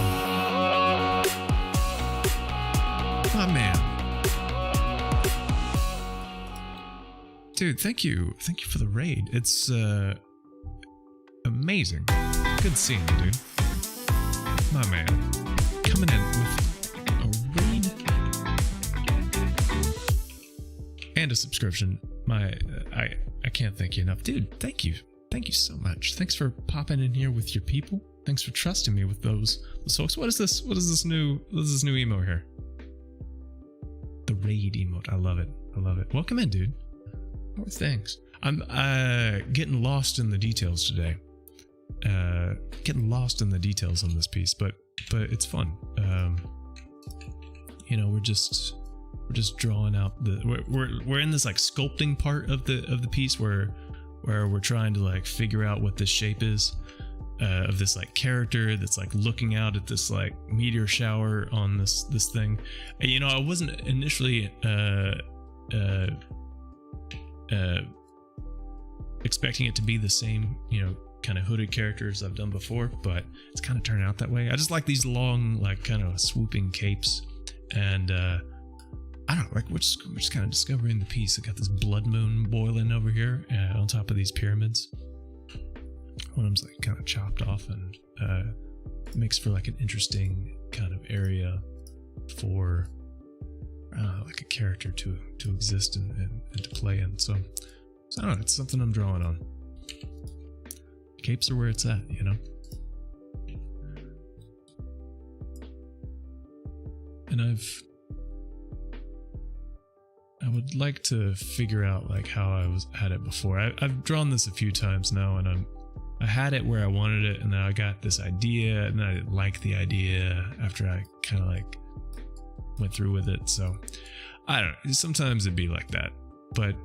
my man, dude. Thank you for the raid. It's amazing. Good seeing you, dude. My man, coming in with a raid and a subscription. I can't thank you enough, dude. Thank you so much. Thanks for popping in here with your people. Thanks for trusting me with those folks. What is this new emote here? The raid emote. I love it. Welcome in, dude. More things. I'm getting lost in the details today. Getting lost in the details on this piece, but it's fun. You know, we're just drawing out we're in this like sculpting part of the piece where we're trying to like figure out what this shape is of this like character that's like looking out at this like meteor shower on this thing. And, you know, I wasn't initially expecting it to be the same, you know, kind of hooded characters I've done before, but it's kind of turned out that way. I just like these long, like kind of swooping capes, and I don't know, like we're just kind of discovering the piece. I got this blood moon boiling over here on top of these pyramids. One of them's like kind of chopped off and makes for like an interesting kind of area for like a character to exist and to play in. So I don't know, it's something I'm drawing on. Capes are where it's at, you know. And I would like to figure out like how I had it before. I've drawn this a few times now, and I had it where I wanted it, and then I got this idea, and then I didn't like the idea after I kind of like went through with it. So I don't know. Sometimes it'd be like that, but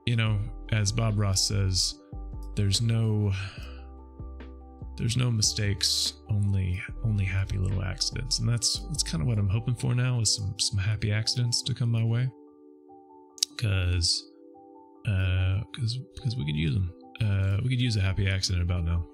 you know, as Bob Ross says, there's no mistakes, only happy little accidents, and that's kind of what I'm hoping for now, is some happy accidents to come my way, because we could use them. We could use a happy accident about now.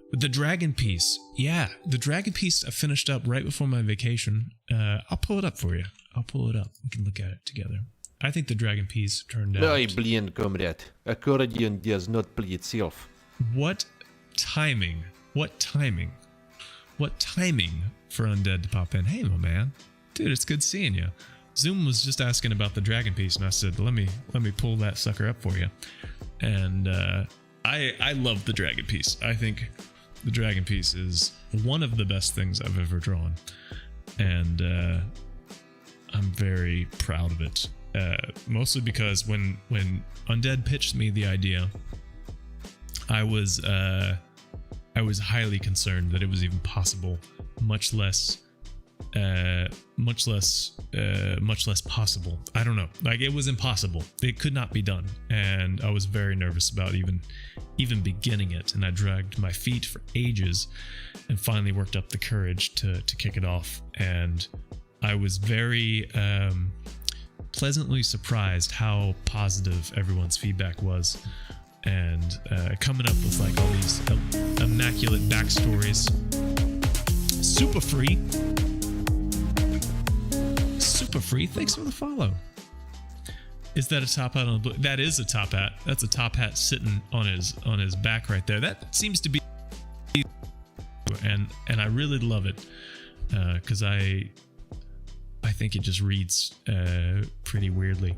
But the dragon piece, yeah, the dragon piece I finished up right before my vacation. I'll pull it up for you. I'll pull it up. We can look at it together. I think the dragon piece turned out. My brilliant comrade. Accordion does not play itself. What timing? What timing? What timing for Undead to pop in? Hey, my man, dude, it's good seeing you. Zoom was just asking about the dragon piece, and I said, let me pull that sucker up for you. And I love the dragon piece. I think the dragon piece is one of the best things I've ever drawn, and I'm very proud of it. Mostly because when Undead pitched me the idea, I was highly concerned that it was even possible, much less possible. I don't know. Like, it was impossible. It could not be done, and I was very nervous about even beginning it. And I dragged my feet for ages, and finally worked up the courage to kick it off. And I was very pleasantly surprised how positive everyone's feedback was, and coming up with like all these immaculate backstories. Super free, thanks for the follow. Is that a top hat on the blue? That is a top hat. That's a top hat sitting on his back right there. That seems to be, and I really love it, because I think it just reads pretty weirdly.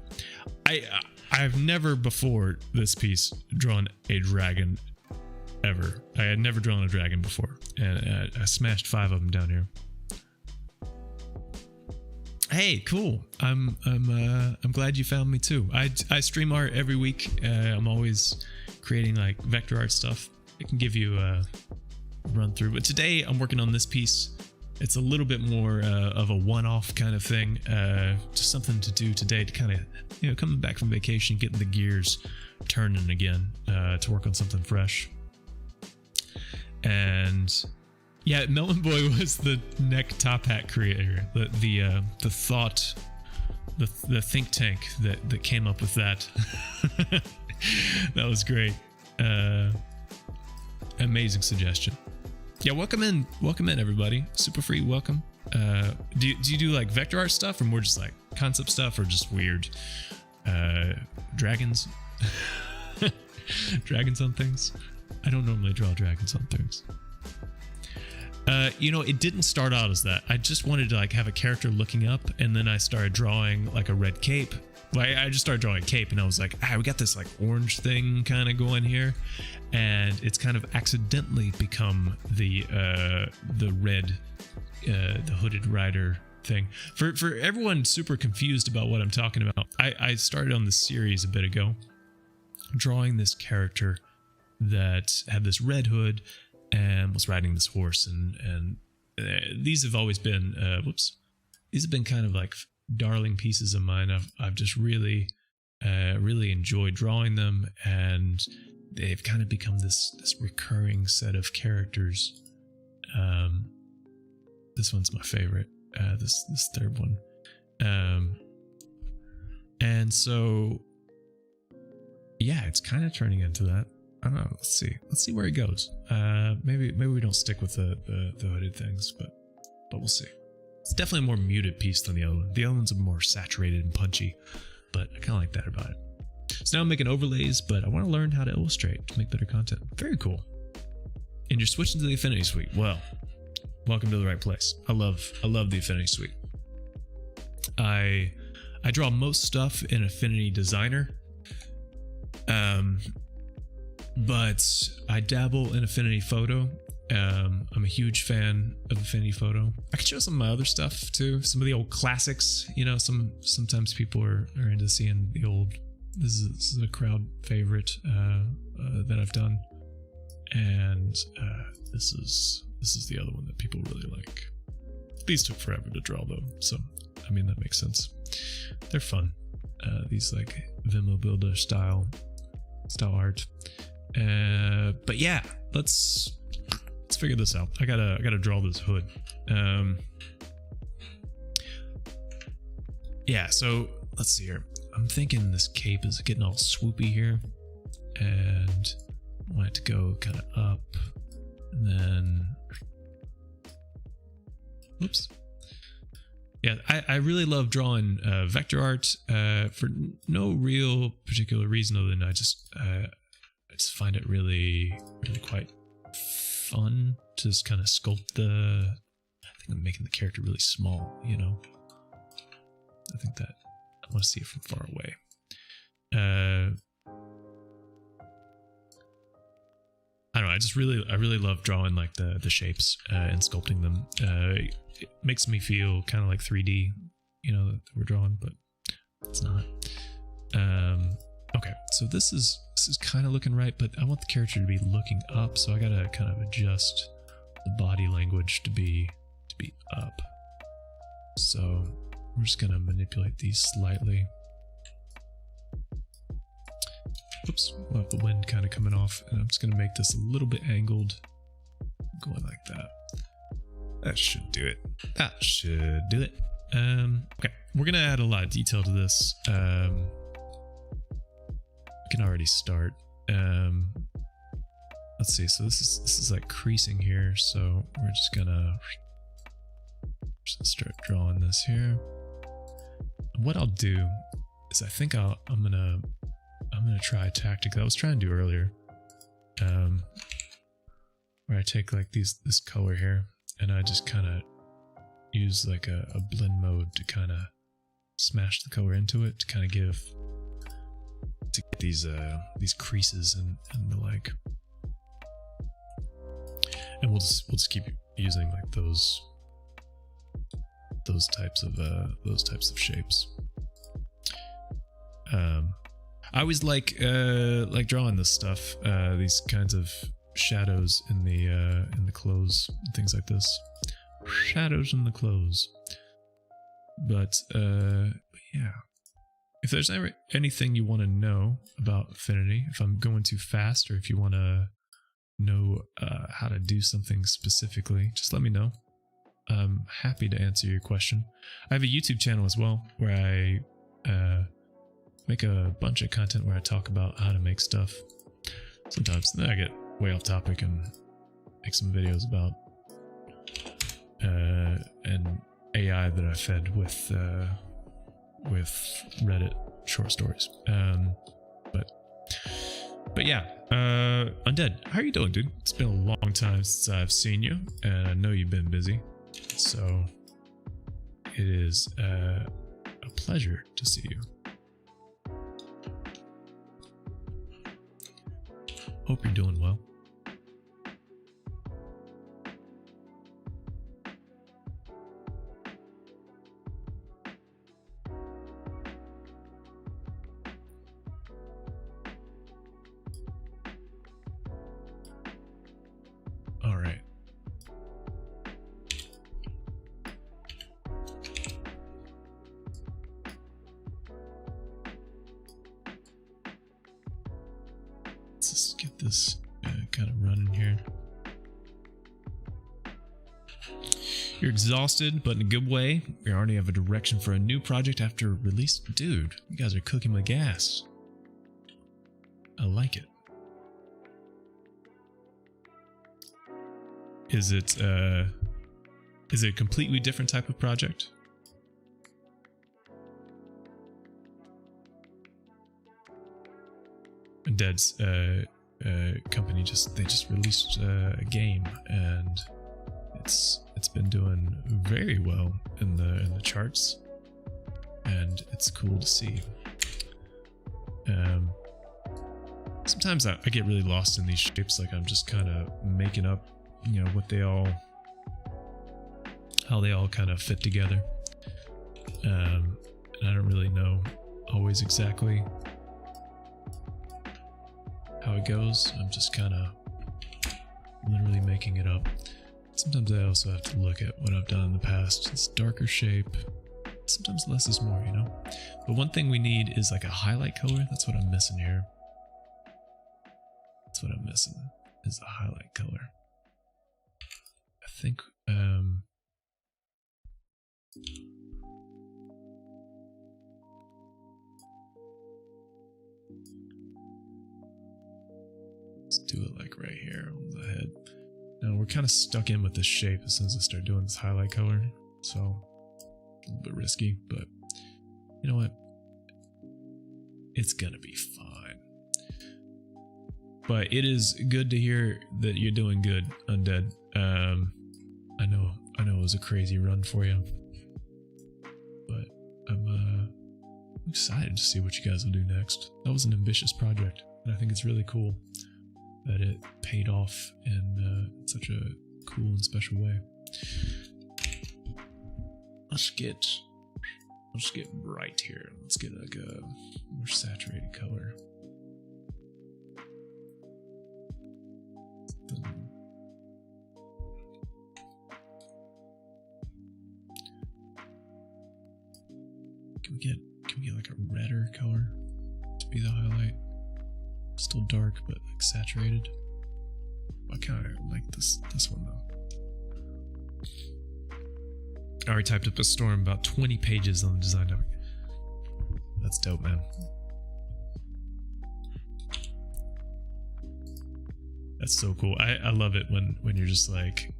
I've never before this piece drawn a dragon ever. I had never drawn a dragon before, and I smashed 5 of them down here. Hey, cool. I'm glad you found me too. I stream art every week. I'm always creating like vector art stuff. I can give you a run through, but today I'm working on this piece. It's a little bit more of a one-off kind of thing, just something to do today to kind of, you know, coming back from vacation, getting the gears turning again, to work on something fresh. And yeah, Melon Boy was the neck top hat creator, the thought, the think tank that came up with that. That was great. Amazing suggestion. Yeah, welcome in everybody. Super free, welcome. Do you do like vector art stuff, or more just like concept stuff, or just weird dragons? Dragons on things? I don't normally draw dragons on things. You know, it didn't start out as that. I just wanted to like have a character looking up, and then I started drawing like a red cape. Like, I just started drawing a cape, and I was like, we got this like orange thing kind of going here, and it's kind of accidentally become the red, the hooded rider thing. For everyone super confused about what I'm talking about, I started on this series a bit ago, drawing this character that had this red hood and was riding this horse, and these have always been these have been kind of like darling pieces of mine. I've just really enjoyed drawing them, and they've kind of become this recurring set of characters. This one's my favorite, this third one, and so yeah, it's kind of turning into that. I don't know. Let's see where it goes. Maybe we don't stick with the hooded things, but we'll see. It's definitely a more muted piece than the other one. The other one's more saturated and punchy, but I kind of like that about it. So now I'm making overlays, but I want to learn how to illustrate to make better content. Very cool. And you're switching to the Affinity suite. Well, welcome to the right place. I love the Affinity suite. I draw most stuff in Affinity Designer, but I dabble in Affinity Photo. I'm a huge fan of Affinity Photo. I could show some of my other stuff too, some of the old classics. You know, sometimes people are into seeing the old. This is a crowd favorite that I've done, and this is the other one that people really like. These took forever to draw though, so I mean that makes sense. They're fun. These like Vimeo Builder style art. But yeah, let's figure this out. I gotta draw this hood. Yeah, so let's see here. I'm thinking this cape is getting all swoopy here, and I want it to go kind of up, and then, oops. Yeah, I really love drawing vector art for no real particular reason other than I just find it really quite fun to just kind of sculpt I think I'm making the character really small, you know. I think that I want to see it from far away. I don't know. I really love drawing like the shapes and sculpting them. It makes me feel kind of like 3D, you know, that we're drawing, but it's not. Okay, so this is kind of looking right, but I want the character to be looking up, so I gotta kind of adjust the body language to be up. So we're just gonna manipulate these slightly. Oops, we'll have the wind kind of coming off, and I'm just gonna make this a little bit angled, going like that. That should do it. That should do it. Okay, we're gonna add a lot of detail to this. We can already start. Let's see. So this is like creasing here. So we're just gonna start drawing this here. What I'll do is I think I'm gonna try a tactic that I was trying to do earlier, where I take like this color here and I just kind of use like a blend mode to kind of smash the color into it to kind of get these creases and the like, and we'll just keep using like those types of shapes. I always like drawing this stuff, these kinds of shadows in the clothes and things like this. Shadows in the clothes. But yeah. If there's anything you want to know about Affinity, if I'm going too fast, or if you want to know how to do something specifically, just let me know. I'm happy to answer your question. I have a YouTube channel as well where I make a bunch of content where I talk about how to make stuff. Sometimes then I get way off topic and make some videos about an AI that I fed with Reddit short stories. But yeah, Undead, how are you doing, dude? It's been a long time since I've seen you, and I know you've been busy, so it is a pleasure to see you. Hope you're doing well. All right. Let's just get this kind of running here. You're exhausted, but in a good way. We already have a direction for a new project after release. Dude, you guys are cooking with gas. I like it. Is it a completely different type of project? Dead's company just released a game, and it's been doing very well in the charts, and it's cool to see. Sometimes I get really lost in these shapes, like I'm just kind of making up, you know, how they all kind of fit together. And I don't really know always exactly how it goes. I'm just kind of literally making it up. Sometimes I also have to look at what I've done in the past. It's darker shape. Sometimes less is more, you know? But one thing we need is like a highlight color. That's what I'm missing here. That's what I'm missing, is the highlight color. I think, let's do it like right here on the head. Now we're kind of stuck in with this shape as soon as I start doing this highlight color, so a little bit risky, but you know what? It's gonna be fine. But it is good to hear that you're doing good, Undead. I know it was a crazy run for you, but I'm excited to see what you guys will do next. That was an ambitious project, and I think it's really cool that it paid off in such a cool and special way. Let's get bright here. Let's get like a more saturated color. Can we get like a redder color to be the highlight? Still dark, but like saturated. I kind of like this one though. I already typed up a storm, about 20 pages on the design topic. That's dope, man. That's so cool. I love it when you're just like,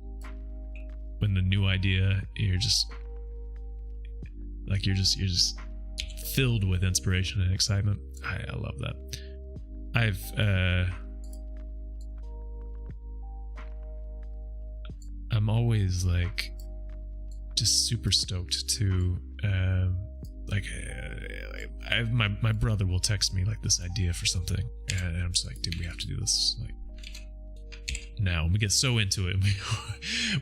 when the new idea, you're just filled with inspiration and excitement. I love that. I'm always like just super stoked to my brother will text me like this idea for something, and I'm just like, dude, we have to do this like now. We get so into it,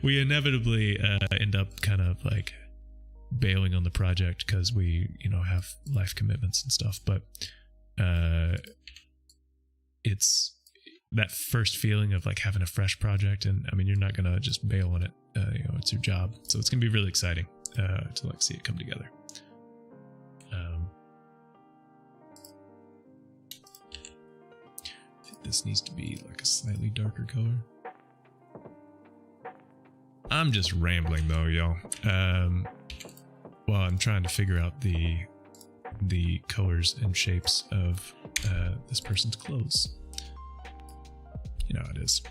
we inevitably end up kind of like bailing on the project because we, you know, have life commitments and stuff, but it's that first feeling of like having a fresh project, and I mean, you're not gonna just bail on it, you know, it's your job, so it's gonna be really exciting to like see it come together. I think this needs to be like a slightly darker color. I'm just rambling though, y'all. Well, I'm trying to figure out the colors and shapes of this person's clothes. You know how it is.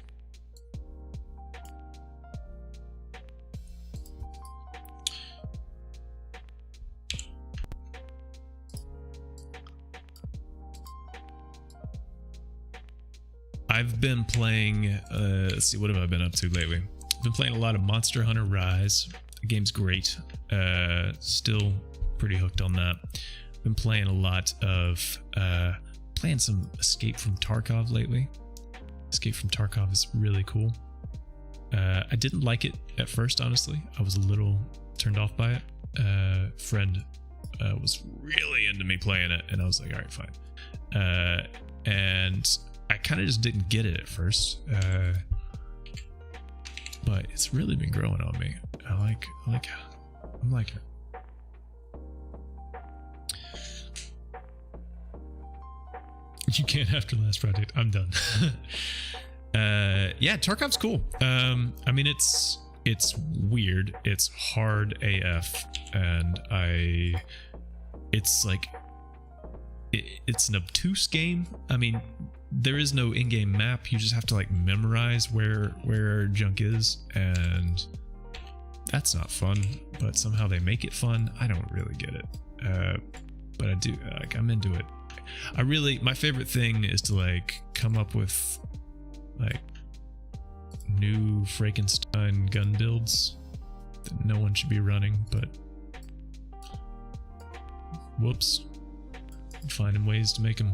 I've been playing, let's see, what have I been up to lately? I've been playing a lot of Monster Hunter Rise. The game's great. Still pretty hooked on that. Been playing a lot of playing some Escape from Tarkov lately. Escape from Tarkov is really cool. I didn't like it at first, honestly. I was a little turned off by it. Friend was really into me playing it, and I was like, all right, fine. And I kind of just didn't get it at first. But it's really been growing on me. I'm liking it. You can't after last project. I'm done. Yeah, Tarkov's cool. I mean, it's weird. It's hard AF, and it's like it's an obtuse game. I mean, there is no in-game map. You just have to like memorize where junk is, and that's not fun. But somehow they make it fun. I don't really get it, but I do. Like, I'm into it. My favorite thing is to like come up with like new Frankenstein gun builds that no one should be running, but whoops, finding ways to make them.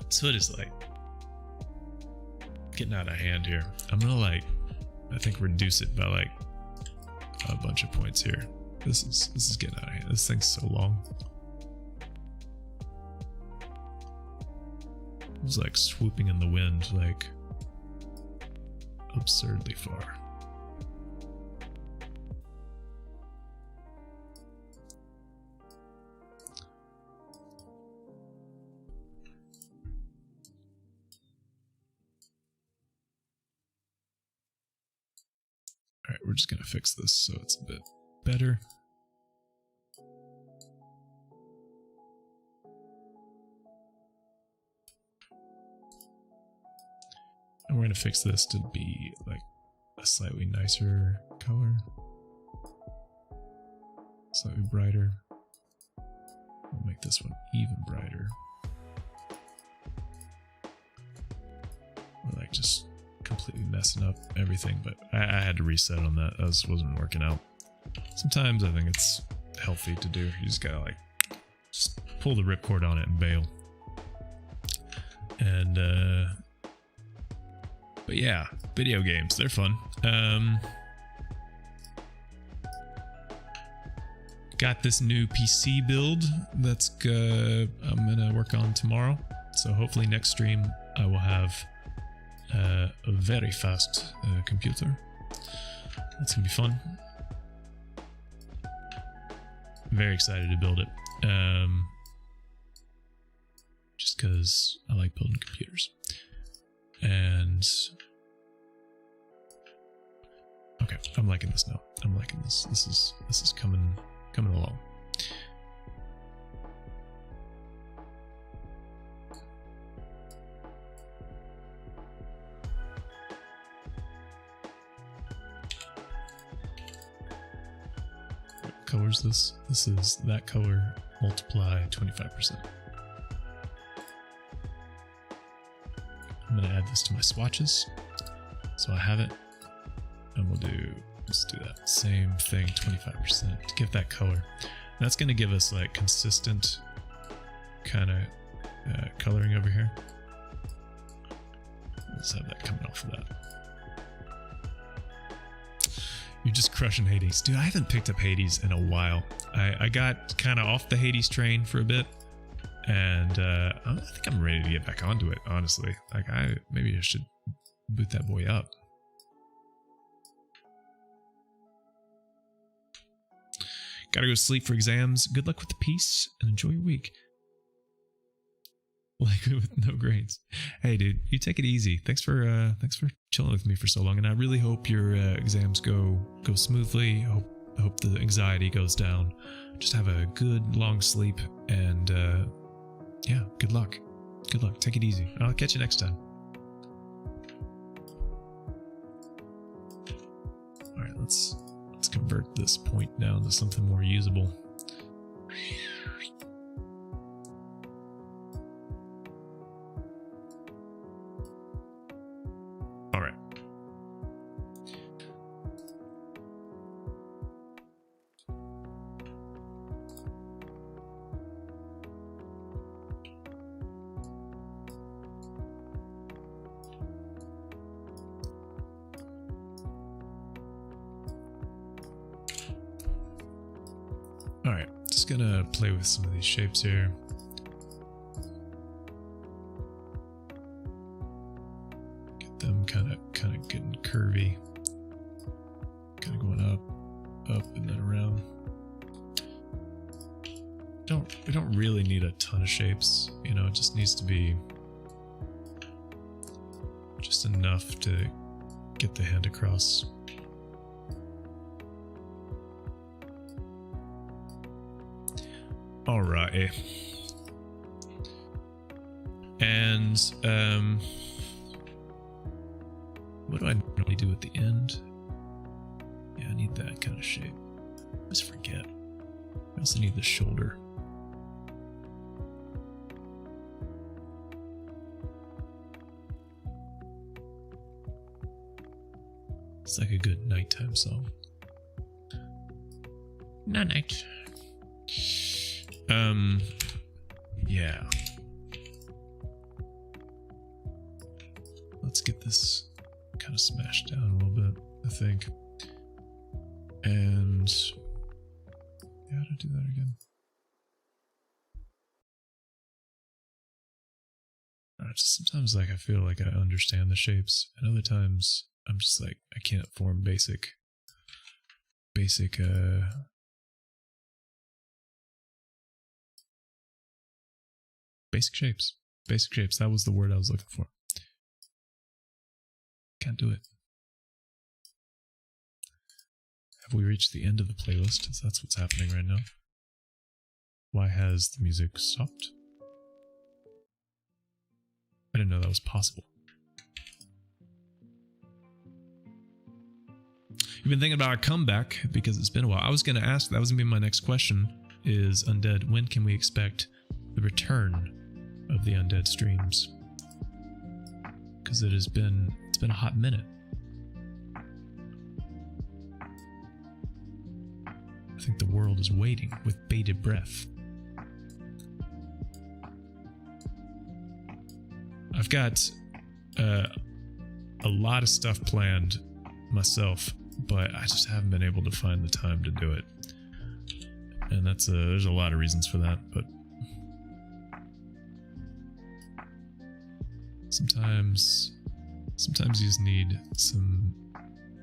This hood is like getting out of hand here. I'm gonna like, I think reduce it by like a bunch of points here. This is getting out of hand. This thing's so long. It was like swooping in the wind, like absurdly far. All right, we're just gonna fix this so it's a bit better. And we're gonna fix this to be like a slightly nicer color, slightly brighter. We'll make this one even brighter. We're like just completely messing up everything, but I had to reset on that. That wasn't working out. Sometimes I think it's healthy to do. You just gotta like just pull the ripcord on it and bail. And but yeah, video games, they're fun. Got this new PC build that's I'm gonna work on tomorrow. So hopefully next stream I will have a very fast computer. That's gonna be fun. Very excited to build it. Just because I like building computers. And okay, I'm liking this now. I'm liking this. This is coming along. What color is this? This is that color multiply 25%. I'm gonna add this to my swatches, so I have it, and let's do that same thing, 25% to give that color. And that's gonna give us like consistent kind of coloring over here. Let's have that coming off of that. You're just crushing Hades, dude. I haven't picked up Hades in a while. I got kind of off the Hades train for a bit. And I think I'm ready to get back onto it, honestly. Like, maybe I should boot that boy up. Gotta go sleep for exams. Good luck with the piece and enjoy your week. Like with no grades. Hey, dude, you take it easy. Thanks for chilling with me for so long, and I really hope your exams go smoothly. Hope the anxiety goes down. Just have a good long sleep and. Yeah, good luck. Good luck. Take it easy. I'll catch you next time. All right, let's convert this point down to something more usable. All right. Alright, just gonna play with some of these shapes here. Get them kind of getting curvy. Kind of going up, and then around. We don't really need a ton of shapes, you know, it just needs to be just enough to get the hand across. Alright. And what do I normally do at the end? Yeah, I need that kind of shape. I just forget. I also need the shoulder. It's like a good nighttime song. Night. Yeah. Let's get this kind of smashed down a little bit, I think. And yeah, how to do that again? Just sometimes like I feel like I understand the shapes, and other times I'm just like I can't form basic shapes. Basic shapes. That was the word I was looking for. Can't do it. Have we reached the end of the playlist? That's what's happening right now. Why has the music stopped? I didn't know that was possible. You've been thinking about a comeback because it's been a while. I was going to ask, that was going to be my next question, is Undead, when can we expect the return of the Undead streams? Because it's been a hot minute. I think the world is waiting with bated breath. I've got a lot of stuff planned myself, but I just haven't been able to find the time to do it. And there's a lot of reasons for that, but sometimes you just need some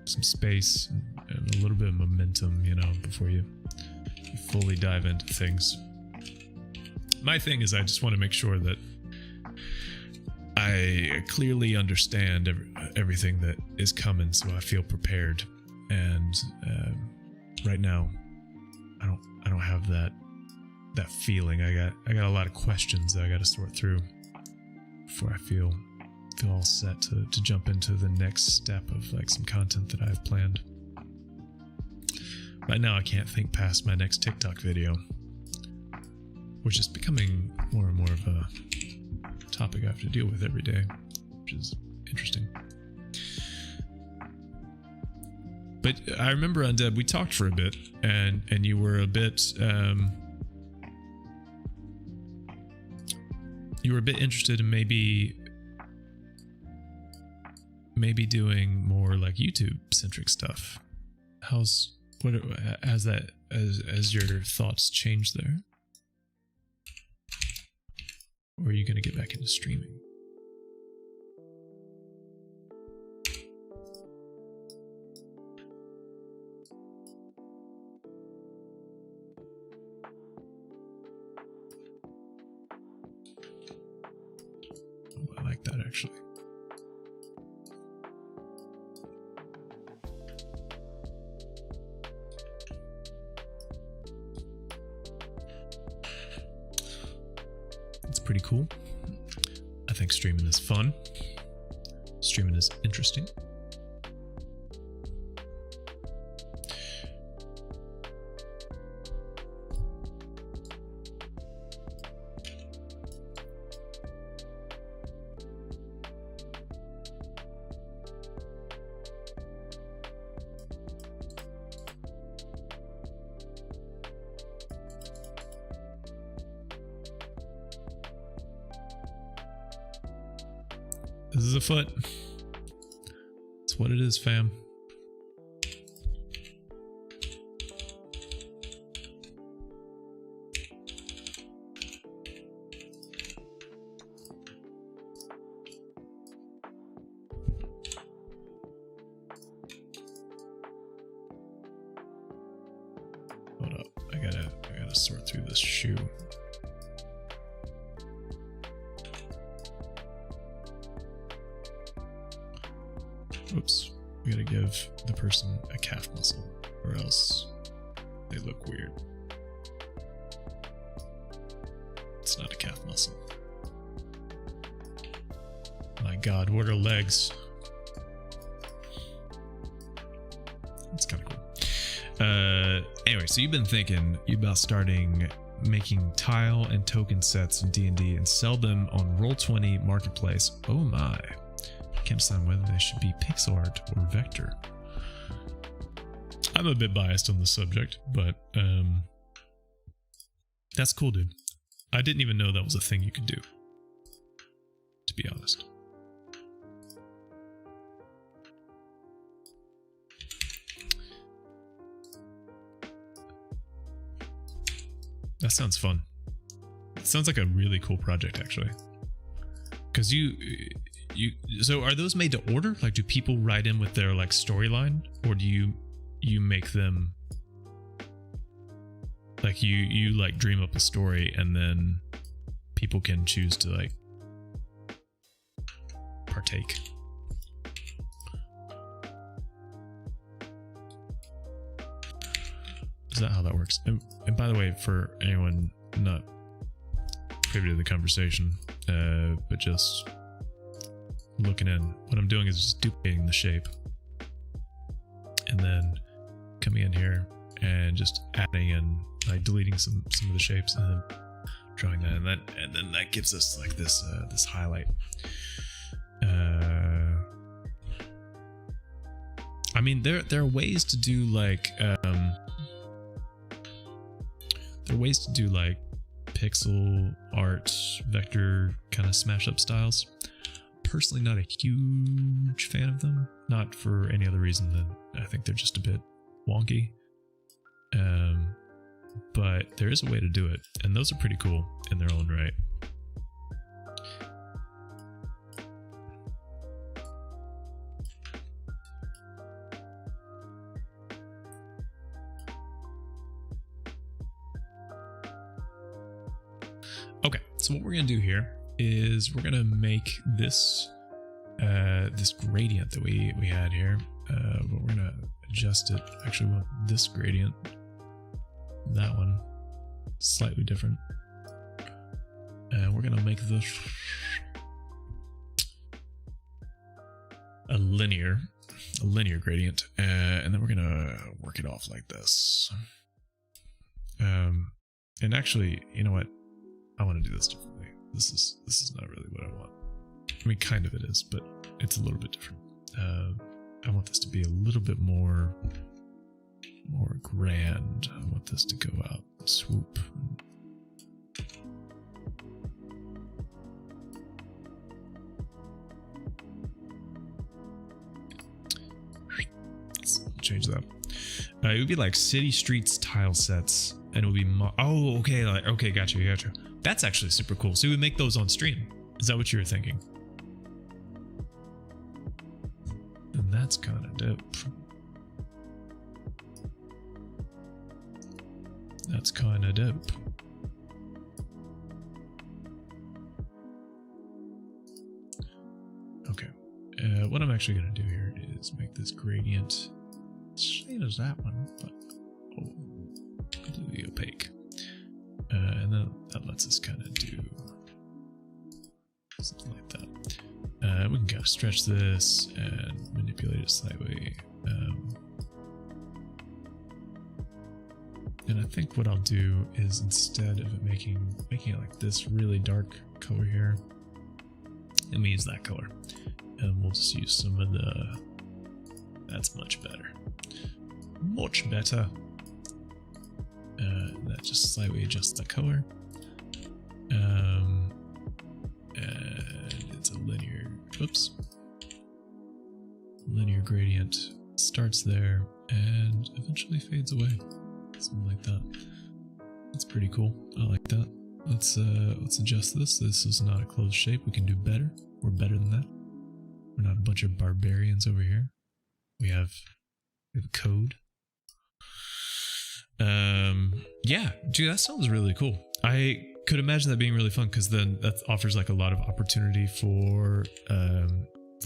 space and a little bit of momentum, you know, before you fully dive into things. My thing is I just want to make sure that I clearly understand everything that is coming, so I feel prepared. And right now, I don't have that feeling. I got a lot of questions that I got to sort through before I feel all set to jump into the next step of like some content that I have planned. Right now, I can't think past my next TikTok video, which is becoming more and more of a topic I have to deal with every day, which is interesting. But I remember Undead, we talked for a bit, and you were a bit interested in maybe doing more like YouTube centric stuff. Has your thoughts changed there? Or are you going to get back into streaming? Oh, I like that actually. It's pretty cool. I think streaming is fun. Streaming is interesting. This is a foot. It's what it is, fam. Hold up. I gotta sort through this shoe. Oops, we gotta give the person a calf muscle, or else they look weird. It's not a calf muscle. My god, what are legs? That's kind of cool. Anyway, so you've been thinking about starting making tile and token sets in D&D and sell them on Roll20 Marketplace. Oh my. Can't decide whether they should be pixel art or vector. I'm a bit biased on the subject, but that's cool, dude. I didn't even know that was a thing you could do, to be honest. That sounds fun. It sounds like a really cool project, actually. Because so are those made to order? Like, do people write in with their like storyline, or do you make them like you like dream up a story and then people can choose to like partake? Is that how that works? And by the way, for anyone not privy to the conversation, but just looking in, what I'm doing is just duplicating the shape and then coming in here and just adding in, like deleting some of the shapes and then drawing that, and then that gives us like this this highlight. I mean, there are ways to do like pixel art vector kind of smash up styles. Personally, not a huge fan of them, not for any other reason than I think they're just a bit wonky. But there is a way to do it, and those are pretty cool in their own right. Okay, so what we're gonna do here is we're gonna make this this gradient that we had here, but we're gonna adjust it. Actually, we want this gradient, that one, slightly different, and we're gonna make this a linear gradient, and then we're gonna work it off like this. And actually, you know what? I want to do this differently. This is not really what I want. I mean, kind of it is, but it's a little bit different. I want this to be a little bit more grand. I want this to go out and swoop. Let's change that. It would be like city streets tile sets, and it would be okay, gotcha. That's actually super cool. So we would make those on stream. Is that what you were thinking? And that's kind of dope. That's kind of dope. Okay. What I'm actually going to do here is make this gradient same as that one, but completely opaque. And then that lets us kind of do something like that. We can kind of stretch this and manipulate it slightly. And I think what I'll do is, instead of it making it like this really dark color here, let me use that color, and we'll just use some of the. That's much better. Much better. That just slightly adjusts the color. And it's a linear gradient. Starts there and eventually fades away. Something like that. That's pretty cool. I like that. Let's adjust this. This is not a closed shape. We can do better. We're better than that. We're not a bunch of barbarians over here. We have code. Yeah, dude, that sounds really cool. I could imagine that being really fun, because then that offers like a lot of opportunity for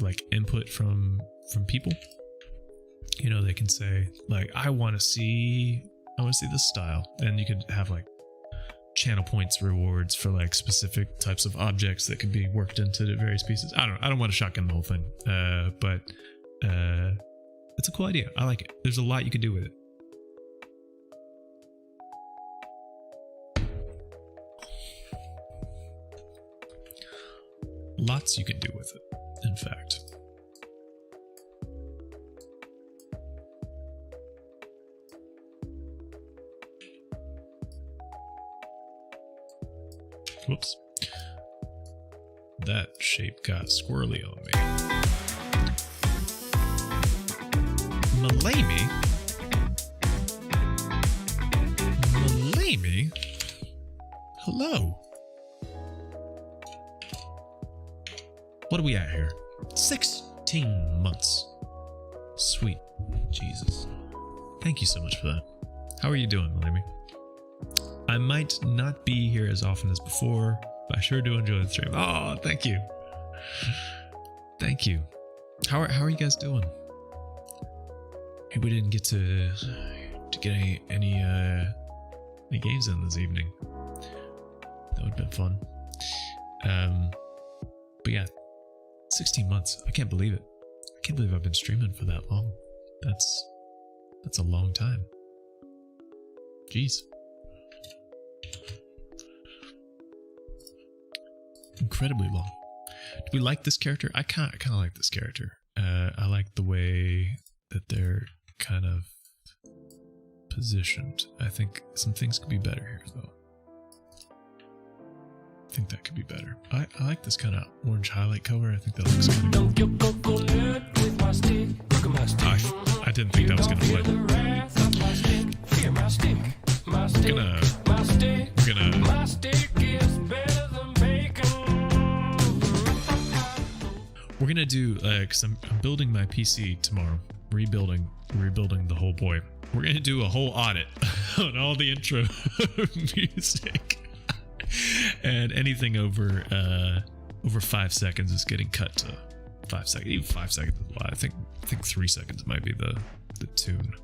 like input from people. You know, they can say like, I want to see this style, and you could have like channel points rewards for like specific types of objects that could be worked into the various pieces. I don't want to shotgun the whole thing, but it's a cool idea. I like it. There's a lot you can do with it. Lots you can do with it, in fact. Whoops. That shape got squirrely on me. Malamy? Malamy? Hello. What are we at here? 16 months. Sweet Jesus. Thank you so much for that. How are you doing, Malamy? I might not be here as often as before, but I sure do enjoy the stream. Oh, thank you. Thank you. How are you guys doing? Hey, we didn't get to get any games in this evening. That would have been fun. But yeah, 16 months. I can't believe it. I can't believe I've been streaming for that long. That's a long time. Jeez. Incredibly long. Do we like this character? I kind of like this character. I like the way that they're kind of positioned. I think some things could be better here, though. I think that could be better. I like this kind of orange highlight color. I think that looks kind of cool. I didn't think that was going to play. We're gonna do because I'm building my PC tomorrow, rebuilding the whole boy. We're gonna do a whole audit on all the intro music, and anything over 5 seconds is getting cut to 5 seconds. Even 5 seconds is a lot. I think 3 seconds might be the tune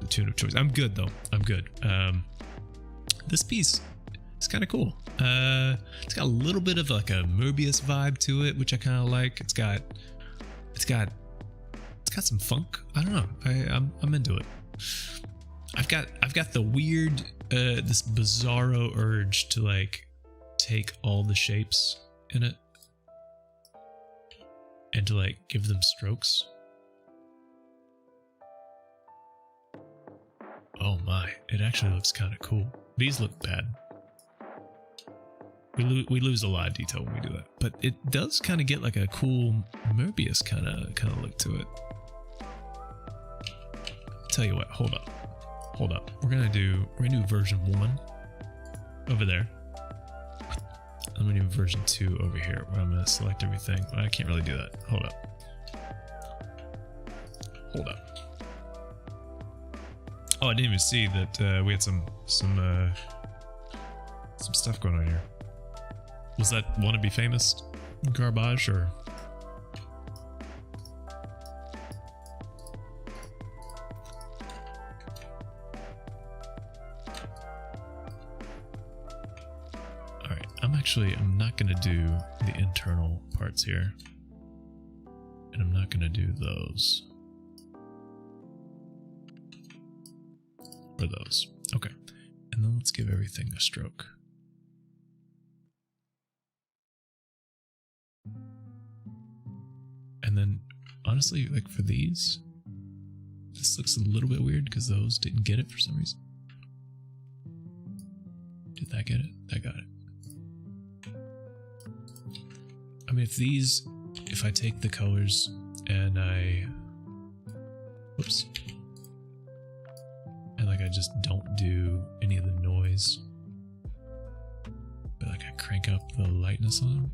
of choice. I'm good though. I'm good. This piece is kind of cool. It's got a little bit of like a Mobius vibe to it, which I kind of like. It's got some funk. I don't know. I'm into it. I've got the weird, this bizarro urge to like take all the shapes in it and to like give them strokes. Oh my, it actually looks kind of cool. These look bad. We lose a lot of detail when we do that, but it does kind of get like a cool Mobius kind of look to it. Tell you what, hold up. We're gonna do version 1 over there. I'm gonna do version 2 over here, where I'm gonna select everything. But I can't really do that. Hold up. Oh, I didn't even see that we had some stuff going on here. Was that Wanna Be Famous garbage or? Alright, I'm not gonna do the internal parts here. And I'm not gonna do those. Or those. Okay. And then let's give everything a stroke. And then, honestly, like for these, this looks a little bit weird because those didn't get it for some reason. Did that get it? That got it. I mean, if I take the colors and whoops. And like I just don't do any of the noise, but like I crank up the lightness on them.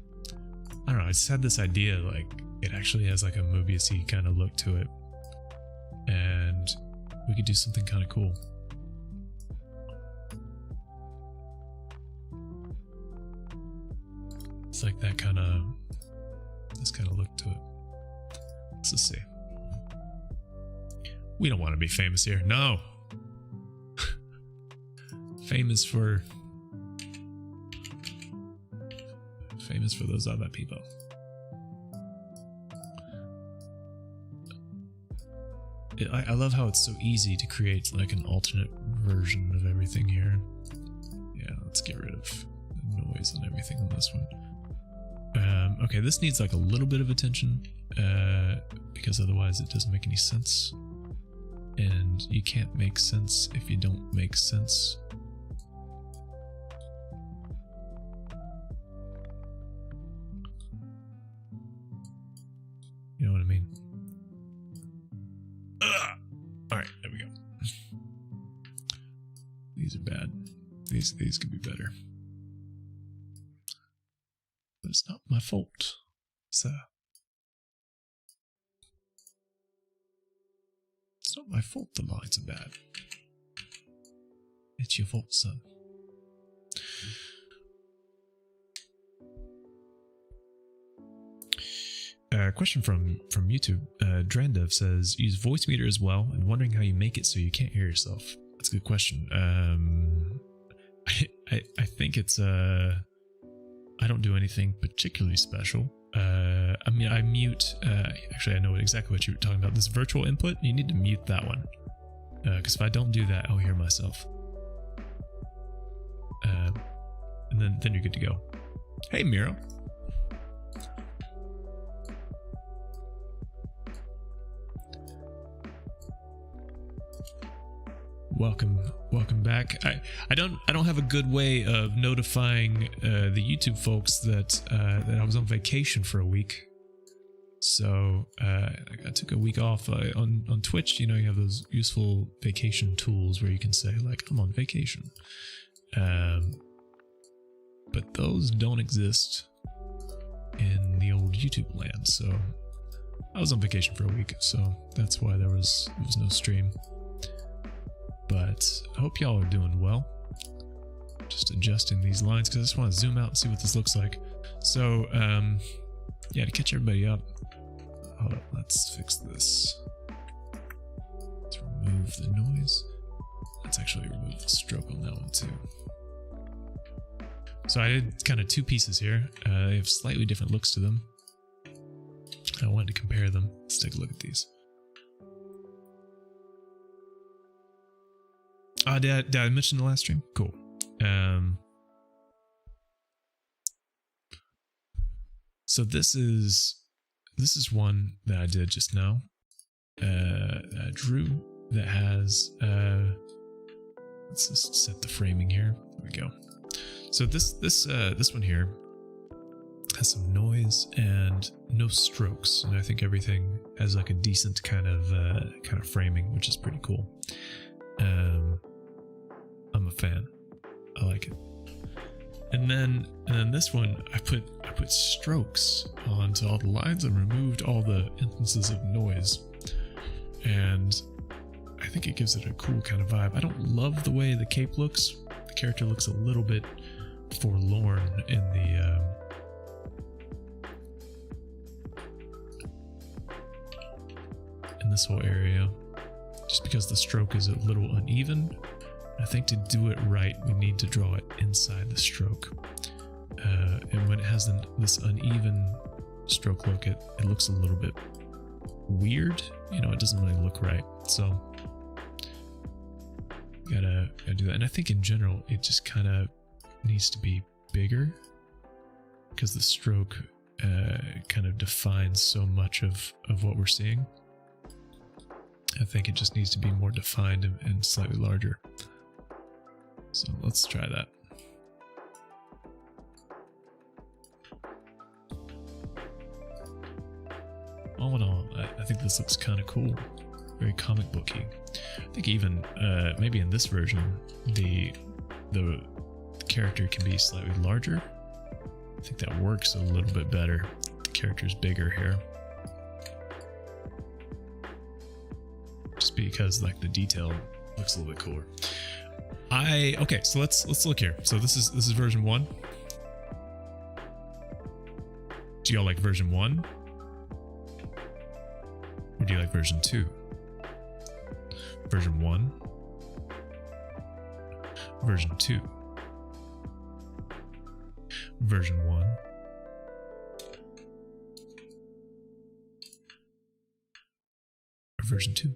I don't know, I just had this idea like it actually has like a Mobius-y kind of look to it. And we could do something kind of cool. It's like this kind of look to it. Let's just see. We don't want to be famous here. No. Famous for those other people. I love how it's so easy to create like an alternate version of everything here. Yeah, let's get rid of the noise and everything on this one. Okay, this needs like a little bit of attention because otherwise it doesn't make any sense. And you can't make sense if you don't make sense. these are bad. These could be better. But it's not my fault. So it's not my fault the lines are bad. It's your fault, son. Question from YouTube. Drandev says, use voice meter as well, and wondering how you make it so you can't hear yourself. That's a good question. I think it's I don't do anything particularly special. I mean, I mute. Actually, I know exactly what you're talking about. This virtual input, you need to mute that one, because if I don't do that, I'll hear myself. And then you're good to go. Hey, Miro. Welcome back. I don't have a good way of notifying the YouTube folks that I was on vacation for a week. So I took a week off. On Twitch, you know, you have those useful vacation tools where you can say like, I'm on vacation. But those don't exist in the old YouTube land. So I was on vacation for a week, so that's why there was no stream. But I hope y'all are doing well. Just adjusting these lines because I just want to zoom out and see what this looks like. So, yeah, to catch everybody up. Hold up, let's fix this. Let's remove the noise. Let's actually remove the stroke on that one too. So I did kind of two pieces here. They have slightly different looks to them. I wanted to compare them. Let's take a look at these. Did I mention the last stream? Cool. So this is one that I did just now. I drew that has let's just set the framing here. There we go. So this one here has some noise and no strokes, and I think everything has like a decent kind of framing, which is pretty cool. I'm a fan. I like it. And then this one, I put strokes onto all the lines and removed all the instances of noise, and I think it gives it a cool kind of vibe. I don't love the way the cape looks. The character looks a little bit forlorn in this whole area, just because the stroke is a little uneven. I think to do it right, we need to draw it inside the stroke. And when it has this uneven stroke look, it looks a little bit weird. You know, it doesn't really look right. So gotta do that. And I think in general, it just kind of needs to be bigger, because the stroke kind of defines so much of what we're seeing. I think it just needs to be more defined and slightly larger. So let's try that. All in all, I think this looks kind of cool. Very comic booky. I think even maybe in this version, the character can be slightly larger. I think that works a little bit better. The character's bigger here. Just because like the detail looks a little bit cooler. Okay, so let's look here. So this is version 1. Do y'all like version 1? Or do you like version 2? Version 1. Version 2. Version 1. Or version 2.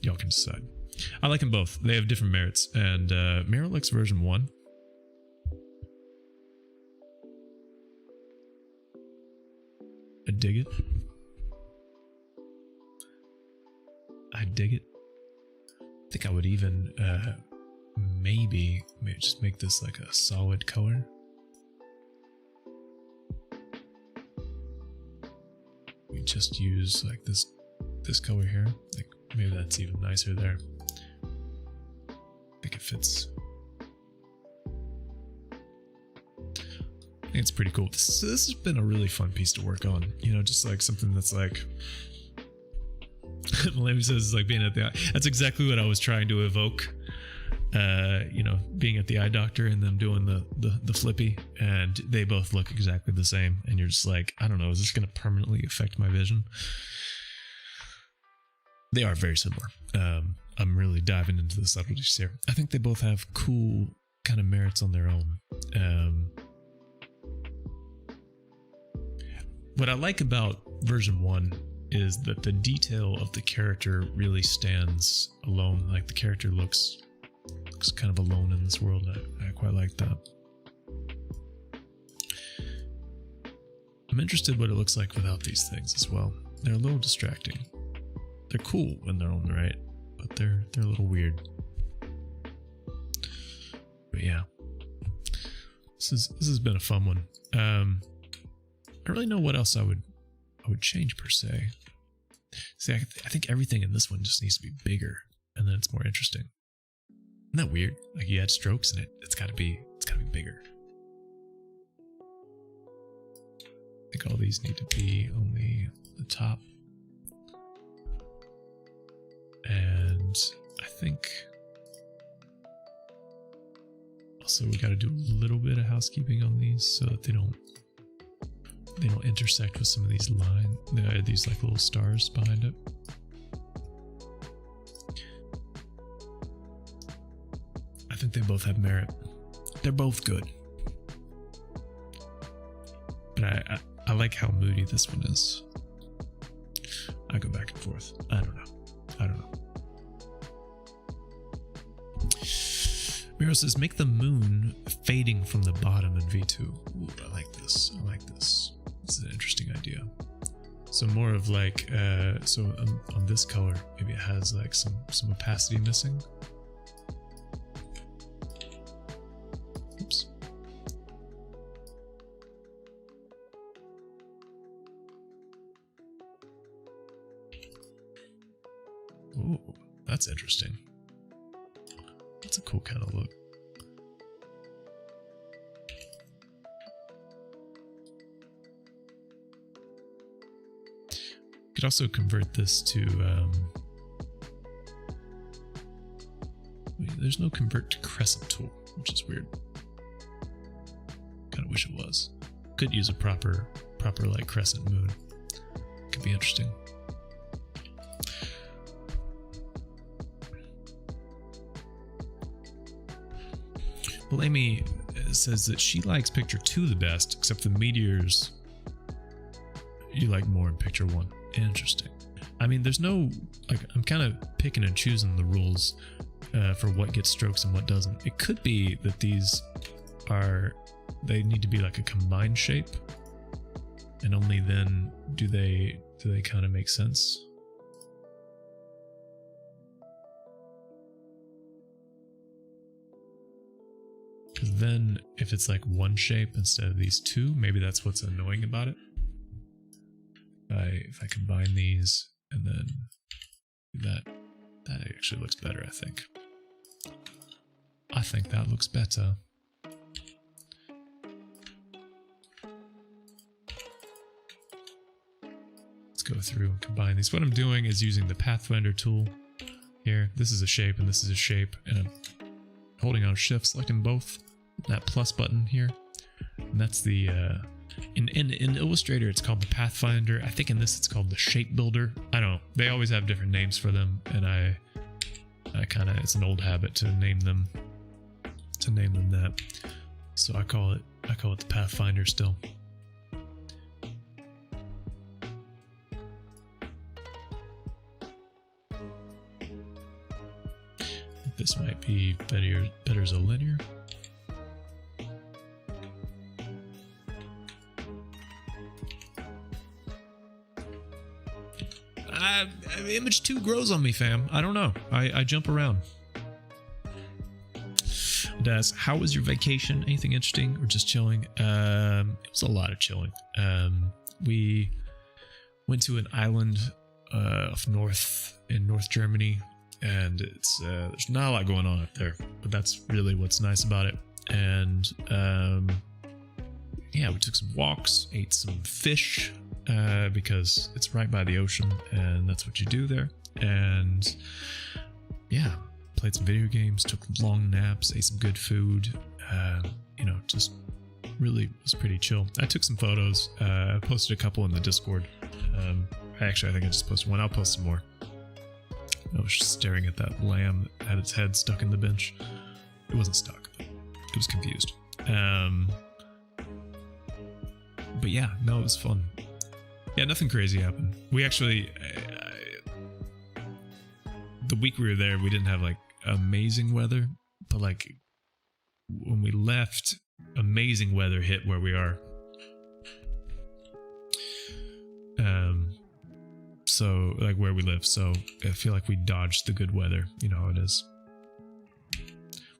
Y'all can decide. I like them both. They have different merits, and Miro likes version 1. I dig it. I dig it. I think I would even maybe just make this like a solid color. We just use like this color here. Like maybe that's even nicer there. fits. I think it's pretty cool. This has been a really fun piece to work on. You know, just like something that's like. Malami says like being at the eye. That's exactly what I was trying to evoke. You know, being at the eye doctor and them doing the flippy, and they both look exactly the same, and you're just like, I don't know, is this going to permanently affect my vision? They are very similar. I'm really diving into the subtleties here. I think they both have cool kind of merits on their own. What I like about version 1 is that the detail of the character really stands alone. Like the character looks kind of alone in this world. I quite like that. I'm interested what it looks like without these things as well. They're a little distracting. They're cool in their own right, but they're a little weird. But yeah, this has been a fun one. I don't really know what else I would change per se. See, I think everything in this one just needs to be bigger, and then it's more interesting. Isn't that weird? Like you add strokes in it, it's gotta be bigger. I think all these need to be on the top. And I think also we got to do a little bit of housekeeping on these so that they don't intersect with some of these these like little stars behind it. I think they both have merit. They're both good. But I like how moody this one is. I go back and forth. I don't know. Miro says, make the moon fading from the bottom in V2. Ooh, I like this. This is an interesting idea. So more of like, so on this color, maybe it has like some opacity missing. Oops. Ooh, that's interesting. That's a cool kind of look. You could also convert this to there's no convert to crescent tool, which is weird. Kind of wish it was. Could use a proper like crescent moon. Could be interesting. Well, Amy says that she likes picture 2 the best, except the meteors you like more in picture 1. Interesting. I mean, there's no, like, I'm kind of picking and choosing the rules for what gets strokes and what doesn't. It could be that these they need to be like a combined shape, and only then do they kind of make sense. Because then if it's like one shape instead of these 2, maybe that's what's annoying about it. If I combine these and then do that actually looks better, I think. I think that looks better. Let's go through and combine these. What I'm doing is using the Pathfinder tool here. This is a shape and this is a shape, and I'm holding on Shift, selecting both. That plus button here, and that's the in Illustrator it's called the Pathfinder. I think in this it's called the Shape Builder. I don't know. They always have different names for them, and I kind of, it's an old habit to name them that. So I call it the Pathfinder still. This might be better as a linear. Image 2 grows on me, fam. I don't know. I jump around. Daz, how was your vacation? Anything interesting or just chilling? It was a lot of chilling. We went to an island up north in North Germany, and it's there's not a lot going on up there, but that's really what's nice about it. And yeah, we took some walks, ate some fish because it's right by the ocean, and that's what you do there. And yeah, played some video games, took long naps, ate some good food. You know, just really was pretty chill. I took some photos. I posted a couple in the Discord. Actually, I think I just posted one. I'll post some more. I was just staring at that lamb that had its head stuck in the bench. It wasn't stuck. It was confused. But yeah, no, it was fun. Yeah, nothing crazy happened. We actually, the week we were there, we didn't have like amazing weather, but like when we left, amazing weather hit where we are. So like where we live. So I feel like we dodged the good weather. You know how it is.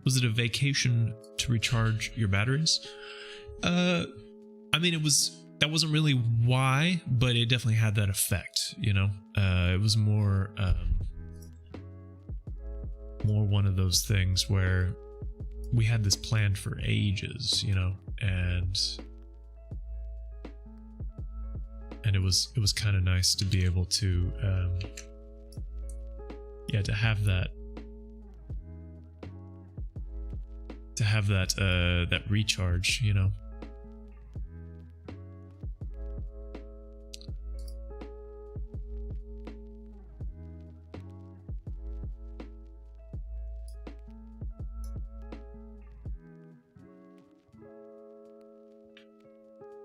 Was it a vacation to recharge your batteries? I mean, that wasn't really why, but it definitely had that effect, you know? It was more one of those things where we had this planned for ages, you know, and it was kind of nice to be able to, to have that recharge, you know.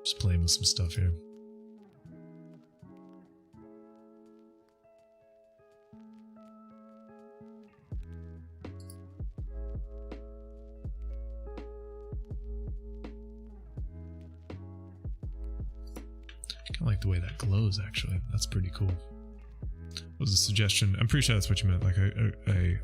Just playing with some stuff here. I like the way that glows, actually. That's pretty cool. Was a suggestion. I'm pretty sure that's what you meant. Like a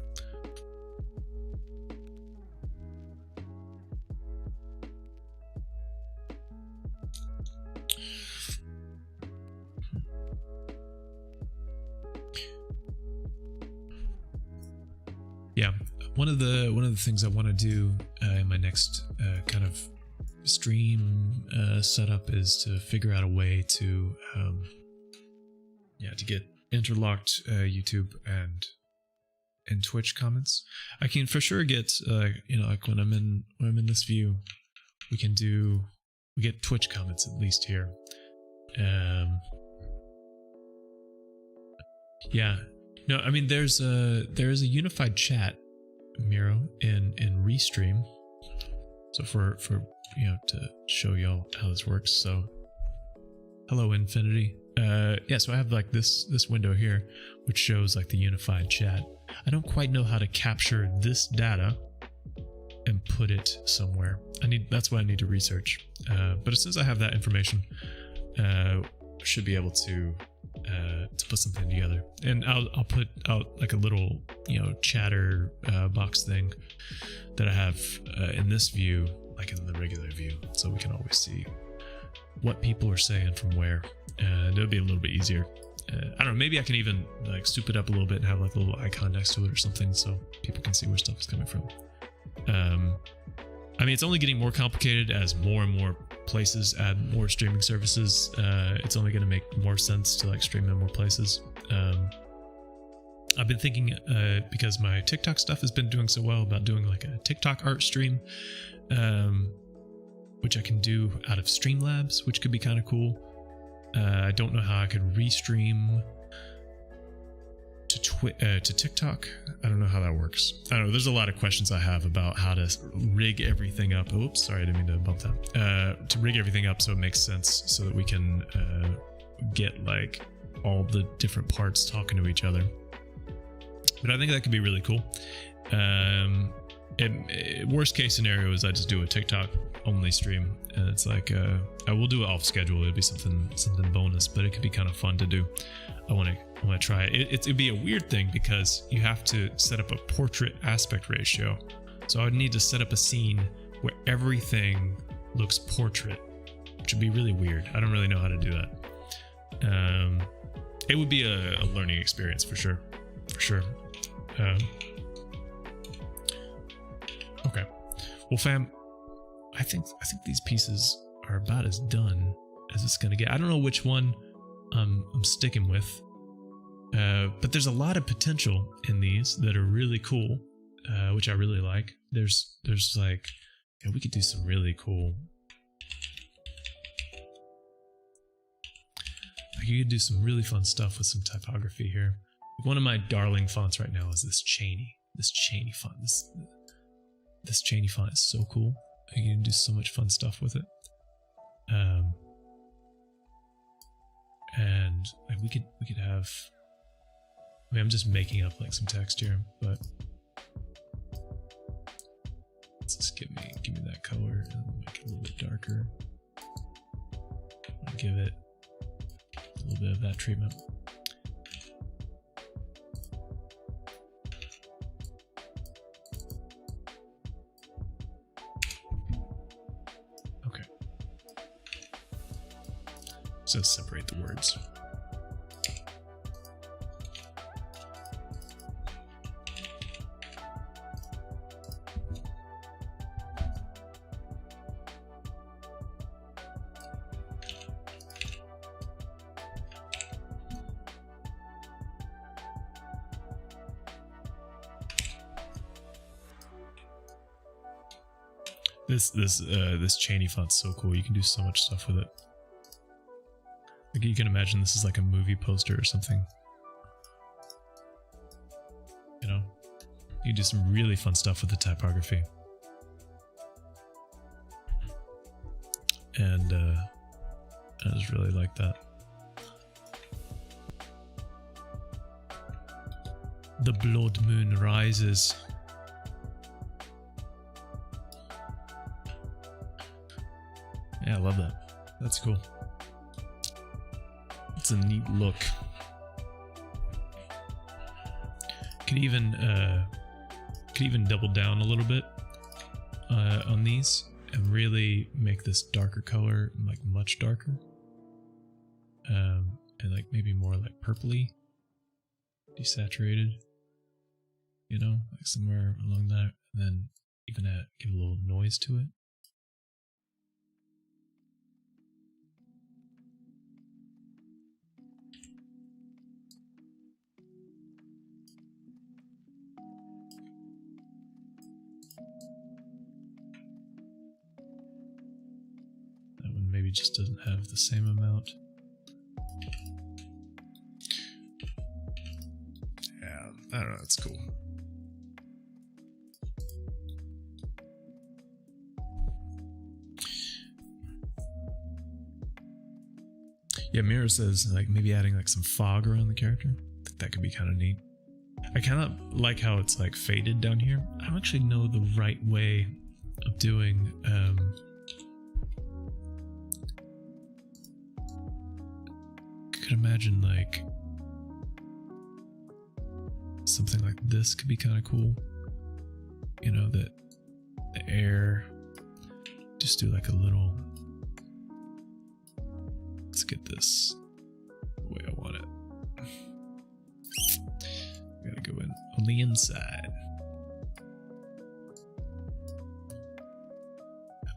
yeah. One of the things I want to do in my next kind of stream setup is to figure out a way to to get interlocked YouTube and Twitch comments. I can for sure get like when I'm in this view, we get Twitch comments at least here. Yeah, no, I mean there is a unified chat, Miro, in Restream. So for to show y'all how this works. So hello Infinity. So I have like this window here which shows like the unified chat. I don't quite know how to capture this data and put it somewhere. That's what I need to research. But as soon as I have that information, should be able to put something together. And I'll put out like a little chatter box thing that I have in this view, like in the regular view, so we can always see what people are saying from where, and it'll be a little bit easier. I don't know, maybe I can even like soup it up a little bit and have like a little icon next to it or something so people can see where stuff is coming from. I mean, it's only getting more complicated as more and more places add more streaming services. It's only going to make more sense to like stream in more places. I've been thinking, because my TikTok stuff has been doing so well, about doing like a TikTok art stream, which I can do out of Streamlabs, which could be kind of cool. I don't know how I could restream to TikTok. I don't know how that works. I don't know. There's a lot of questions I have about how to rig everything up. Oops, sorry, I didn't mean to bump that. To rig everything up so it makes sense, so that we can get like all the different parts talking to each other. But I think that could be really cool. Worst case scenario is I just do a TikTok only stream, and it's like I will do it off schedule. It'd be something bonus, but it could be kind of fun to do. I want to try it. It'd be a weird thing because you have to set up a portrait aspect ratio. So I would need to set up a scene where everything looks portrait, which would be really weird. I don't really know how to do that. It would be a learning experience for sure. Okay. Well, fam, I think these pieces are about as done as it's gonna get. I don't know which one I'm sticking with, but there's a lot of potential in these that are really cool, which I really like. There's like, yeah, we could do some really cool. Like you could do some really fun stuff with some typography here. One of my darling fonts right now is this Cheney. This Cheney font. This Cheney font is so cool. You can do so much fun stuff with it. And like we could have. I mean, I'm just making up like some text here, but let's just give me that color and make it a little bit darker. I'll give it a little bit of that treatment. Okay. So separate the words. This Cheney font's so cool. You can do so much stuff with it. Like you can imagine this is like a movie poster or something. You know, you can do some really fun stuff with the typography. And I just really like that. The blood moon rises. Yeah, I love that. That's cool. It's a neat look. Could even double down a little bit on these and really make this darker color like much darker, and like maybe more like purpley, desaturated. You know, like somewhere along that, and then even give a little noise to it. Maybe just doesn't have the same amount. Yeah, I don't know, it's cool. Yeah, Mira says like maybe adding like some fog around the character. I think that could be kind of neat. I kind of like how it's like faded down here. I don't actually know the right way of doing could imagine like something like this could be kind of cool. You know, that the air, just do like a little, let's get this the way I want it. We gotta go in on the inside.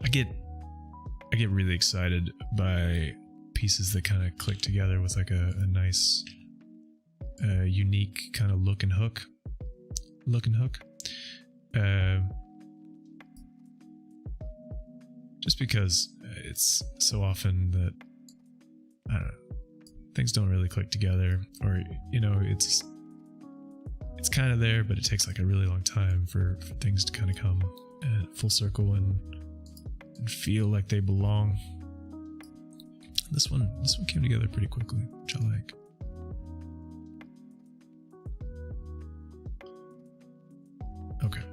I get really excited by pieces that kind of click together with like a nice unique kind of look and hook. Just because it's so often that I don't know, things don't really click together, or you know, it's kind of there, but it takes like a really long time for things to kind of come full circle and feel like they belong. This one came together pretty quickly, which I like. Okay.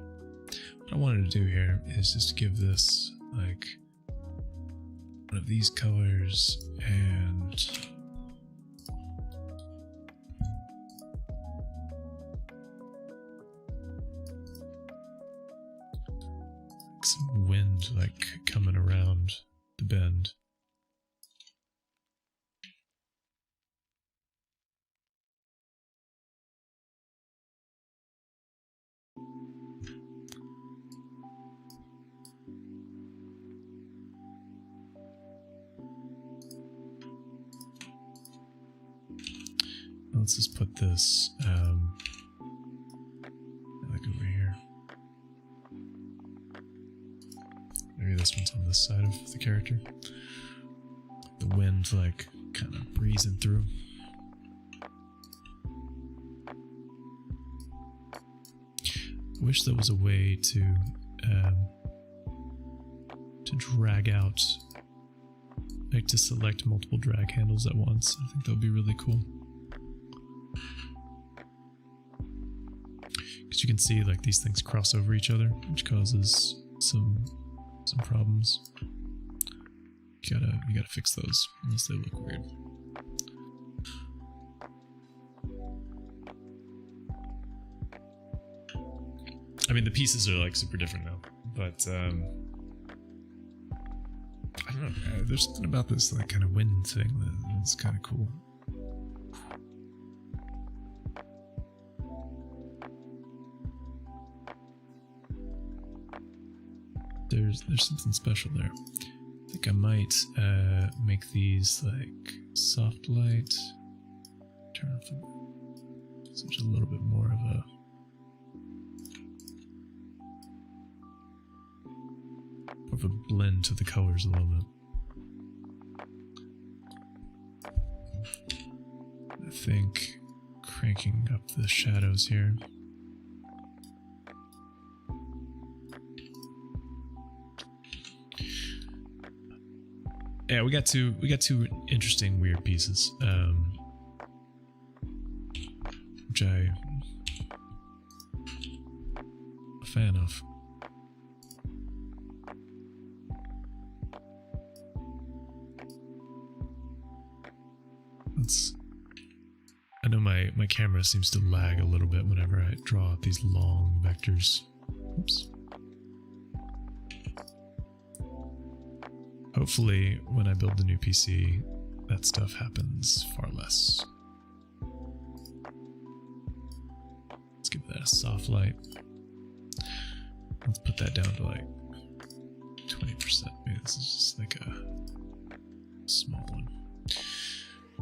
What I wanted to do here is just give this like one of these colors and some wind like coming around the bend. let's just put this like over here. Maybe this one's on this side of the character. The wind like kind of breezing through. I wish there was a way to drag out, like to select multiple drag handles at once. I think that would be really cool. Because you can see like these things cross over each other, which causes some problems. You gotta fix those, unless they look weird. I mean, the pieces are like super different now, but I don't know. There's something about this like kind of wind thing that's kind of cool. There's something special there. I think I might make these like soft light. Turn off the, so there's a little bit more of a blend to the colors a little bit. I think cranking up the shadows here. Yeah, we got two interesting weird pieces, which I'm a fan of. I know my camera seems to lag a little bit whenever I draw out these long vectors. Oops. Hopefully, when I build the new PC, that stuff happens far less. Let's give that a soft light. Let's put that down to like 20%. Maybe this is just like a small one.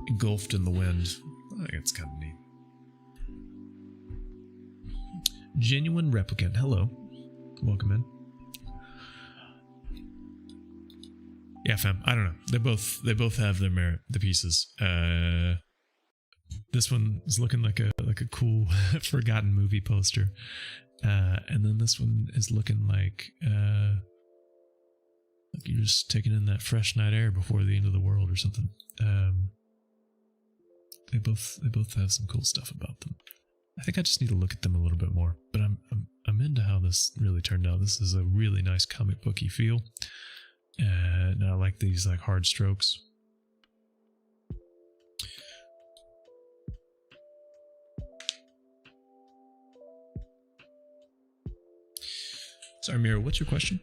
Engulfed in the wind. I think it's kind of neat. Genuine Replicant. Hello. Welcome in. Yeah, fam. I don't know. They both have their merit. The pieces. This one is looking like a cool forgotten movie poster, and then this one is looking like you're just taking in that fresh night air before the end of the world or something. They both have some cool stuff about them. I think I just need to look at them a little bit more. But I'm into how this really turned out. This is a really nice comic booky feel. And I like these like hard strokes. Sorry, Mira, what's your question?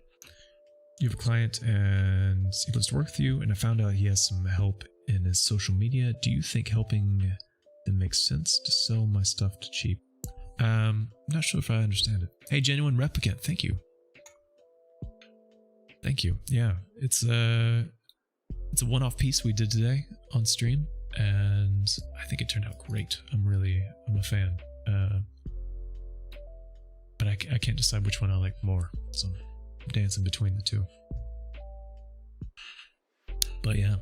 You have a client and he wants to work with you, and I found out he has some help in his social media. Do you think helping them makes sense to sell my stuff to cheap? I'm not sure if I understand it. Hey, Genuine Replicant, thank you. Thank you. Yeah, it's a one-off piece we did today on stream, and I think it turned out great. I'm a fan. But I can't decide which one I like more, so I'm dancing between the two. But yeah,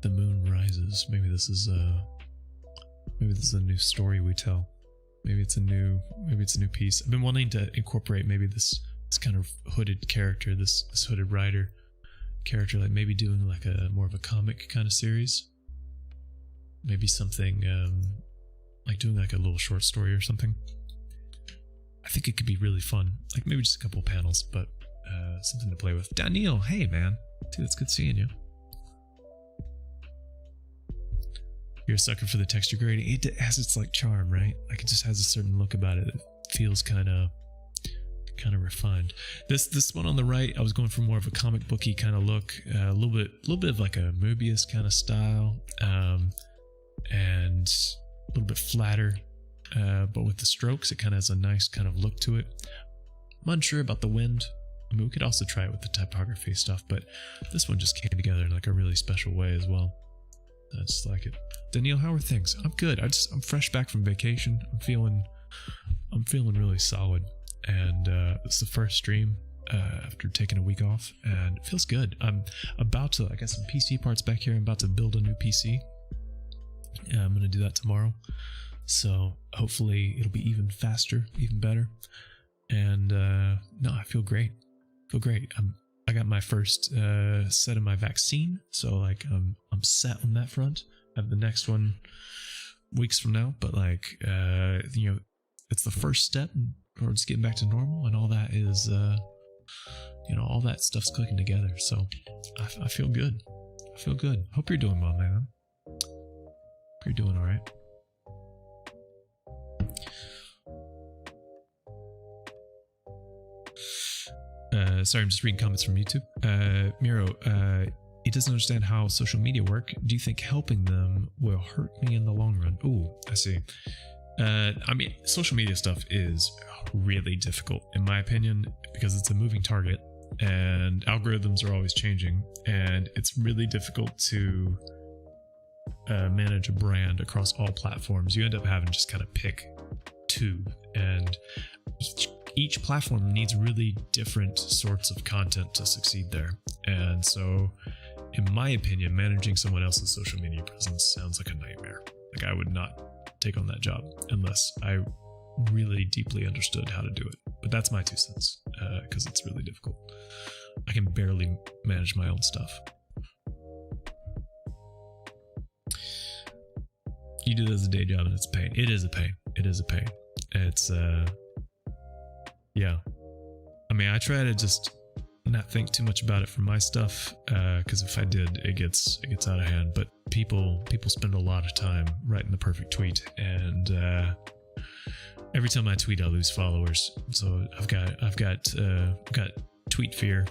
the moon rises. Maybe this is a new story we tell. Maybe it's a new piece. I've been wanting to incorporate maybe this kind of hooded character, this hooded rider character, like maybe doing like a more of a comic kind of series. Maybe something like doing like a little short story or something. I think it could be really fun. Like maybe just a couple panels, but something to play with. Daniel, hey man. Dude, it's good seeing you. You're a sucker for the texture grading. It has its like charm, right? Like it just has a certain look about it. It feels kind of refined. This one on the right, I was going for more of a comic booky kind of look, a little bit of like a Mobius kind of style, and a little bit flatter, but with the strokes, it kind of has a nice kind of look to it. I'm unsure about the wind. I mean, we could also try it with the typography stuff, but this one just came together in like a really special way as well. I just like it. Danielle, how are things? I'm good. I'm fresh back from vacation. I'm feeling really solid. And it's the first stream after taking a week off, and it feels good. I got some PC parts back here. I'm about to build a new PC. I'm going to do that tomorrow. So hopefully it'll be even faster, even better. And no, I feel great. I got my first set of my vaccine, so like I'm set on that front. I have the next one weeks from now, but like it's the first step towards getting back to normal, and all that is all that stuff's clicking together. So I feel good. Hope you're doing well, man. Hope you're doing all right. Sorry, I'm just reading comments from YouTube. Miro, he doesn't understand how social media work. Do you think helping them will hurt me in the long run? Ooh, I see. I mean, social media stuff is really difficult, in my opinion, because it's a moving target and algorithms are always changing, and it's really difficult to manage a brand across all platforms. You end up having to just kind of pick two, and each platform needs really different sorts of content to succeed there. And so, in my opinion, managing someone else's social media presence sounds like a nightmare. Like, I would not take on that job unless I really deeply understood how to do it. But that's my 2 cents, because it's really difficult. I can barely manage my own stuff. You do it as a day job and it's a pain. It is a pain. It's yeah. I mean, I try to just not think too much about it for my stuff, because if I did, it gets out of hand. But people spend a lot of time writing the perfect tweet, and every time I tweet, I lose followers. So I've got tweet fear.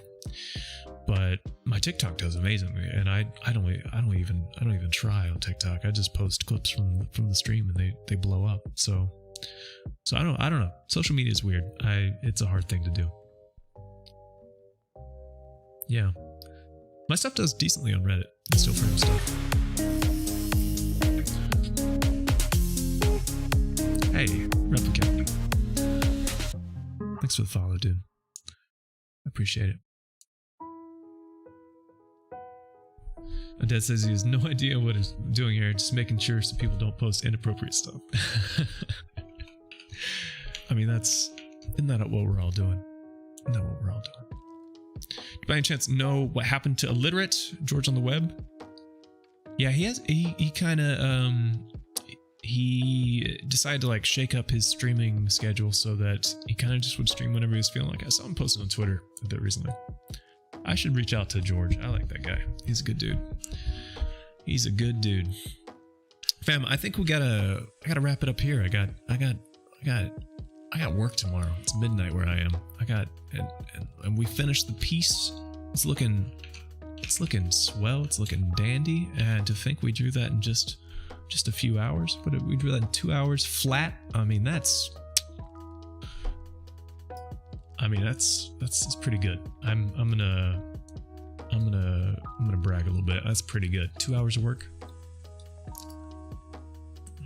But my TikTok does amazingly, and I don't even try on TikTok. I just post clips from the stream, and they blow up. So I don't know. Social media is weird. It's a hard thing to do. Yeah, my stuff does decently on Reddit. It's still frame stuff. Hey, Replicant. Thanks for the follow, dude. I appreciate it. Dad says he has no idea what he's doing here, just making sure so people don't post inappropriate stuff. I mean, isn't that what we're all doing? Isn't that what we're all doing? Do you by any chance know what happened to Illiterate George on the web? Yeah, he kind of he decided to like shake up his streaming schedule so that he kind of just would stream whenever he was feeling like. I saw him posting on Twitter a bit recently. I should reach out to George. I like that guy. He's a good dude. Fam, I think I gotta wrap it up here. I got work tomorrow. It's midnight where I am. And we finished the piece. It's looking swell. It's looking dandy. And to think we drew that in just a few hours. But we drew that in 2 hours flat. I mean, that's pretty good. I'm gonna brag a little bit. That's pretty good. 2 hours of work.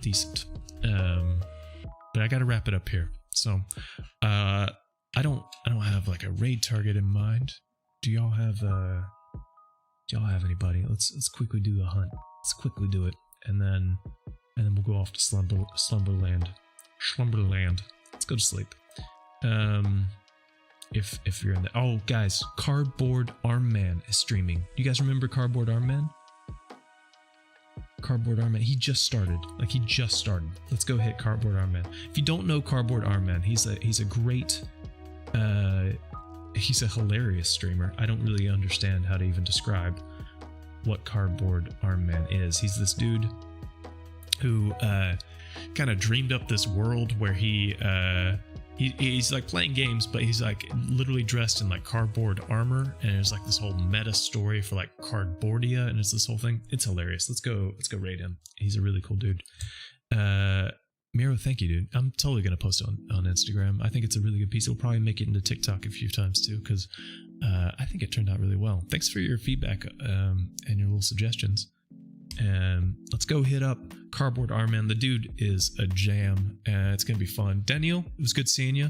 Decent. But I gotta wrap it up here. So I don't have like a raid target in mind. Do y'all have anybody? Let's quickly do a hunt. Let's quickly do it. And then we'll go off to Slumberland. Let's go to sleep. If you're in the... Oh, guys, Cardboard Arm Man is streaming. Do you guys remember Cardboard Arm Man? Cardboard Arm Man. He just started. Let's go hit Cardboard Arm Man. If you don't know Cardboard Arm Man, he's a great... he's a hilarious streamer. I don't really understand how to even describe what Cardboard Arm Man is. He's this dude who kind of dreamed up this world where he's like playing games, but he's like literally dressed in like cardboard armor, and there's like this whole meta story for like Cardboardia, and it's this whole thing. It's hilarious. Let's go raid him. He's a really cool dude. Miro, thank you, dude. I'm totally gonna post it on Instagram. I think it's a really good piece. It'll probably make it into TikTok a few times too, because I think it turned out really well. Thanks for your feedback and your little suggestions. And let's go hit up Cardboard Arman. The dude is a jam. It's going to be fun. Daniel, it was good seeing you.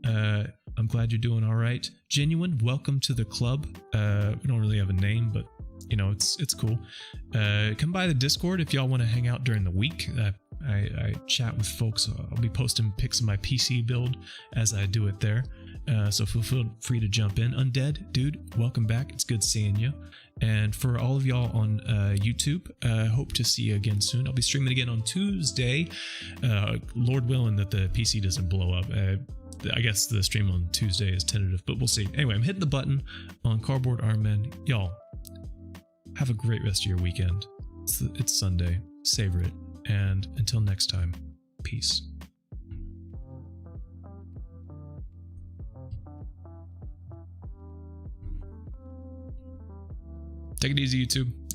I'm glad you're doing all right. Genuine, welcome to the club. We don't really have a name, but you know, it's cool. Come by the Discord if y'all want to hang out during the week. I chat with folks. I'll be posting pics of my PC build as I do it there. So feel free to jump in. Undead, dude, welcome back. It's good seeing you. And for all of y'all on YouTube, hope to see you again soon. I'll be streaming again on Tuesday. Lord willing that the PC doesn't blow up. I guess the stream on Tuesday is tentative, but we'll see. Anyway, I'm hitting the button on Cardboard Armen. Y'all, have a great rest of your weekend. It's Sunday. Savor it. And until next time, peace. Take it easy, YouTube.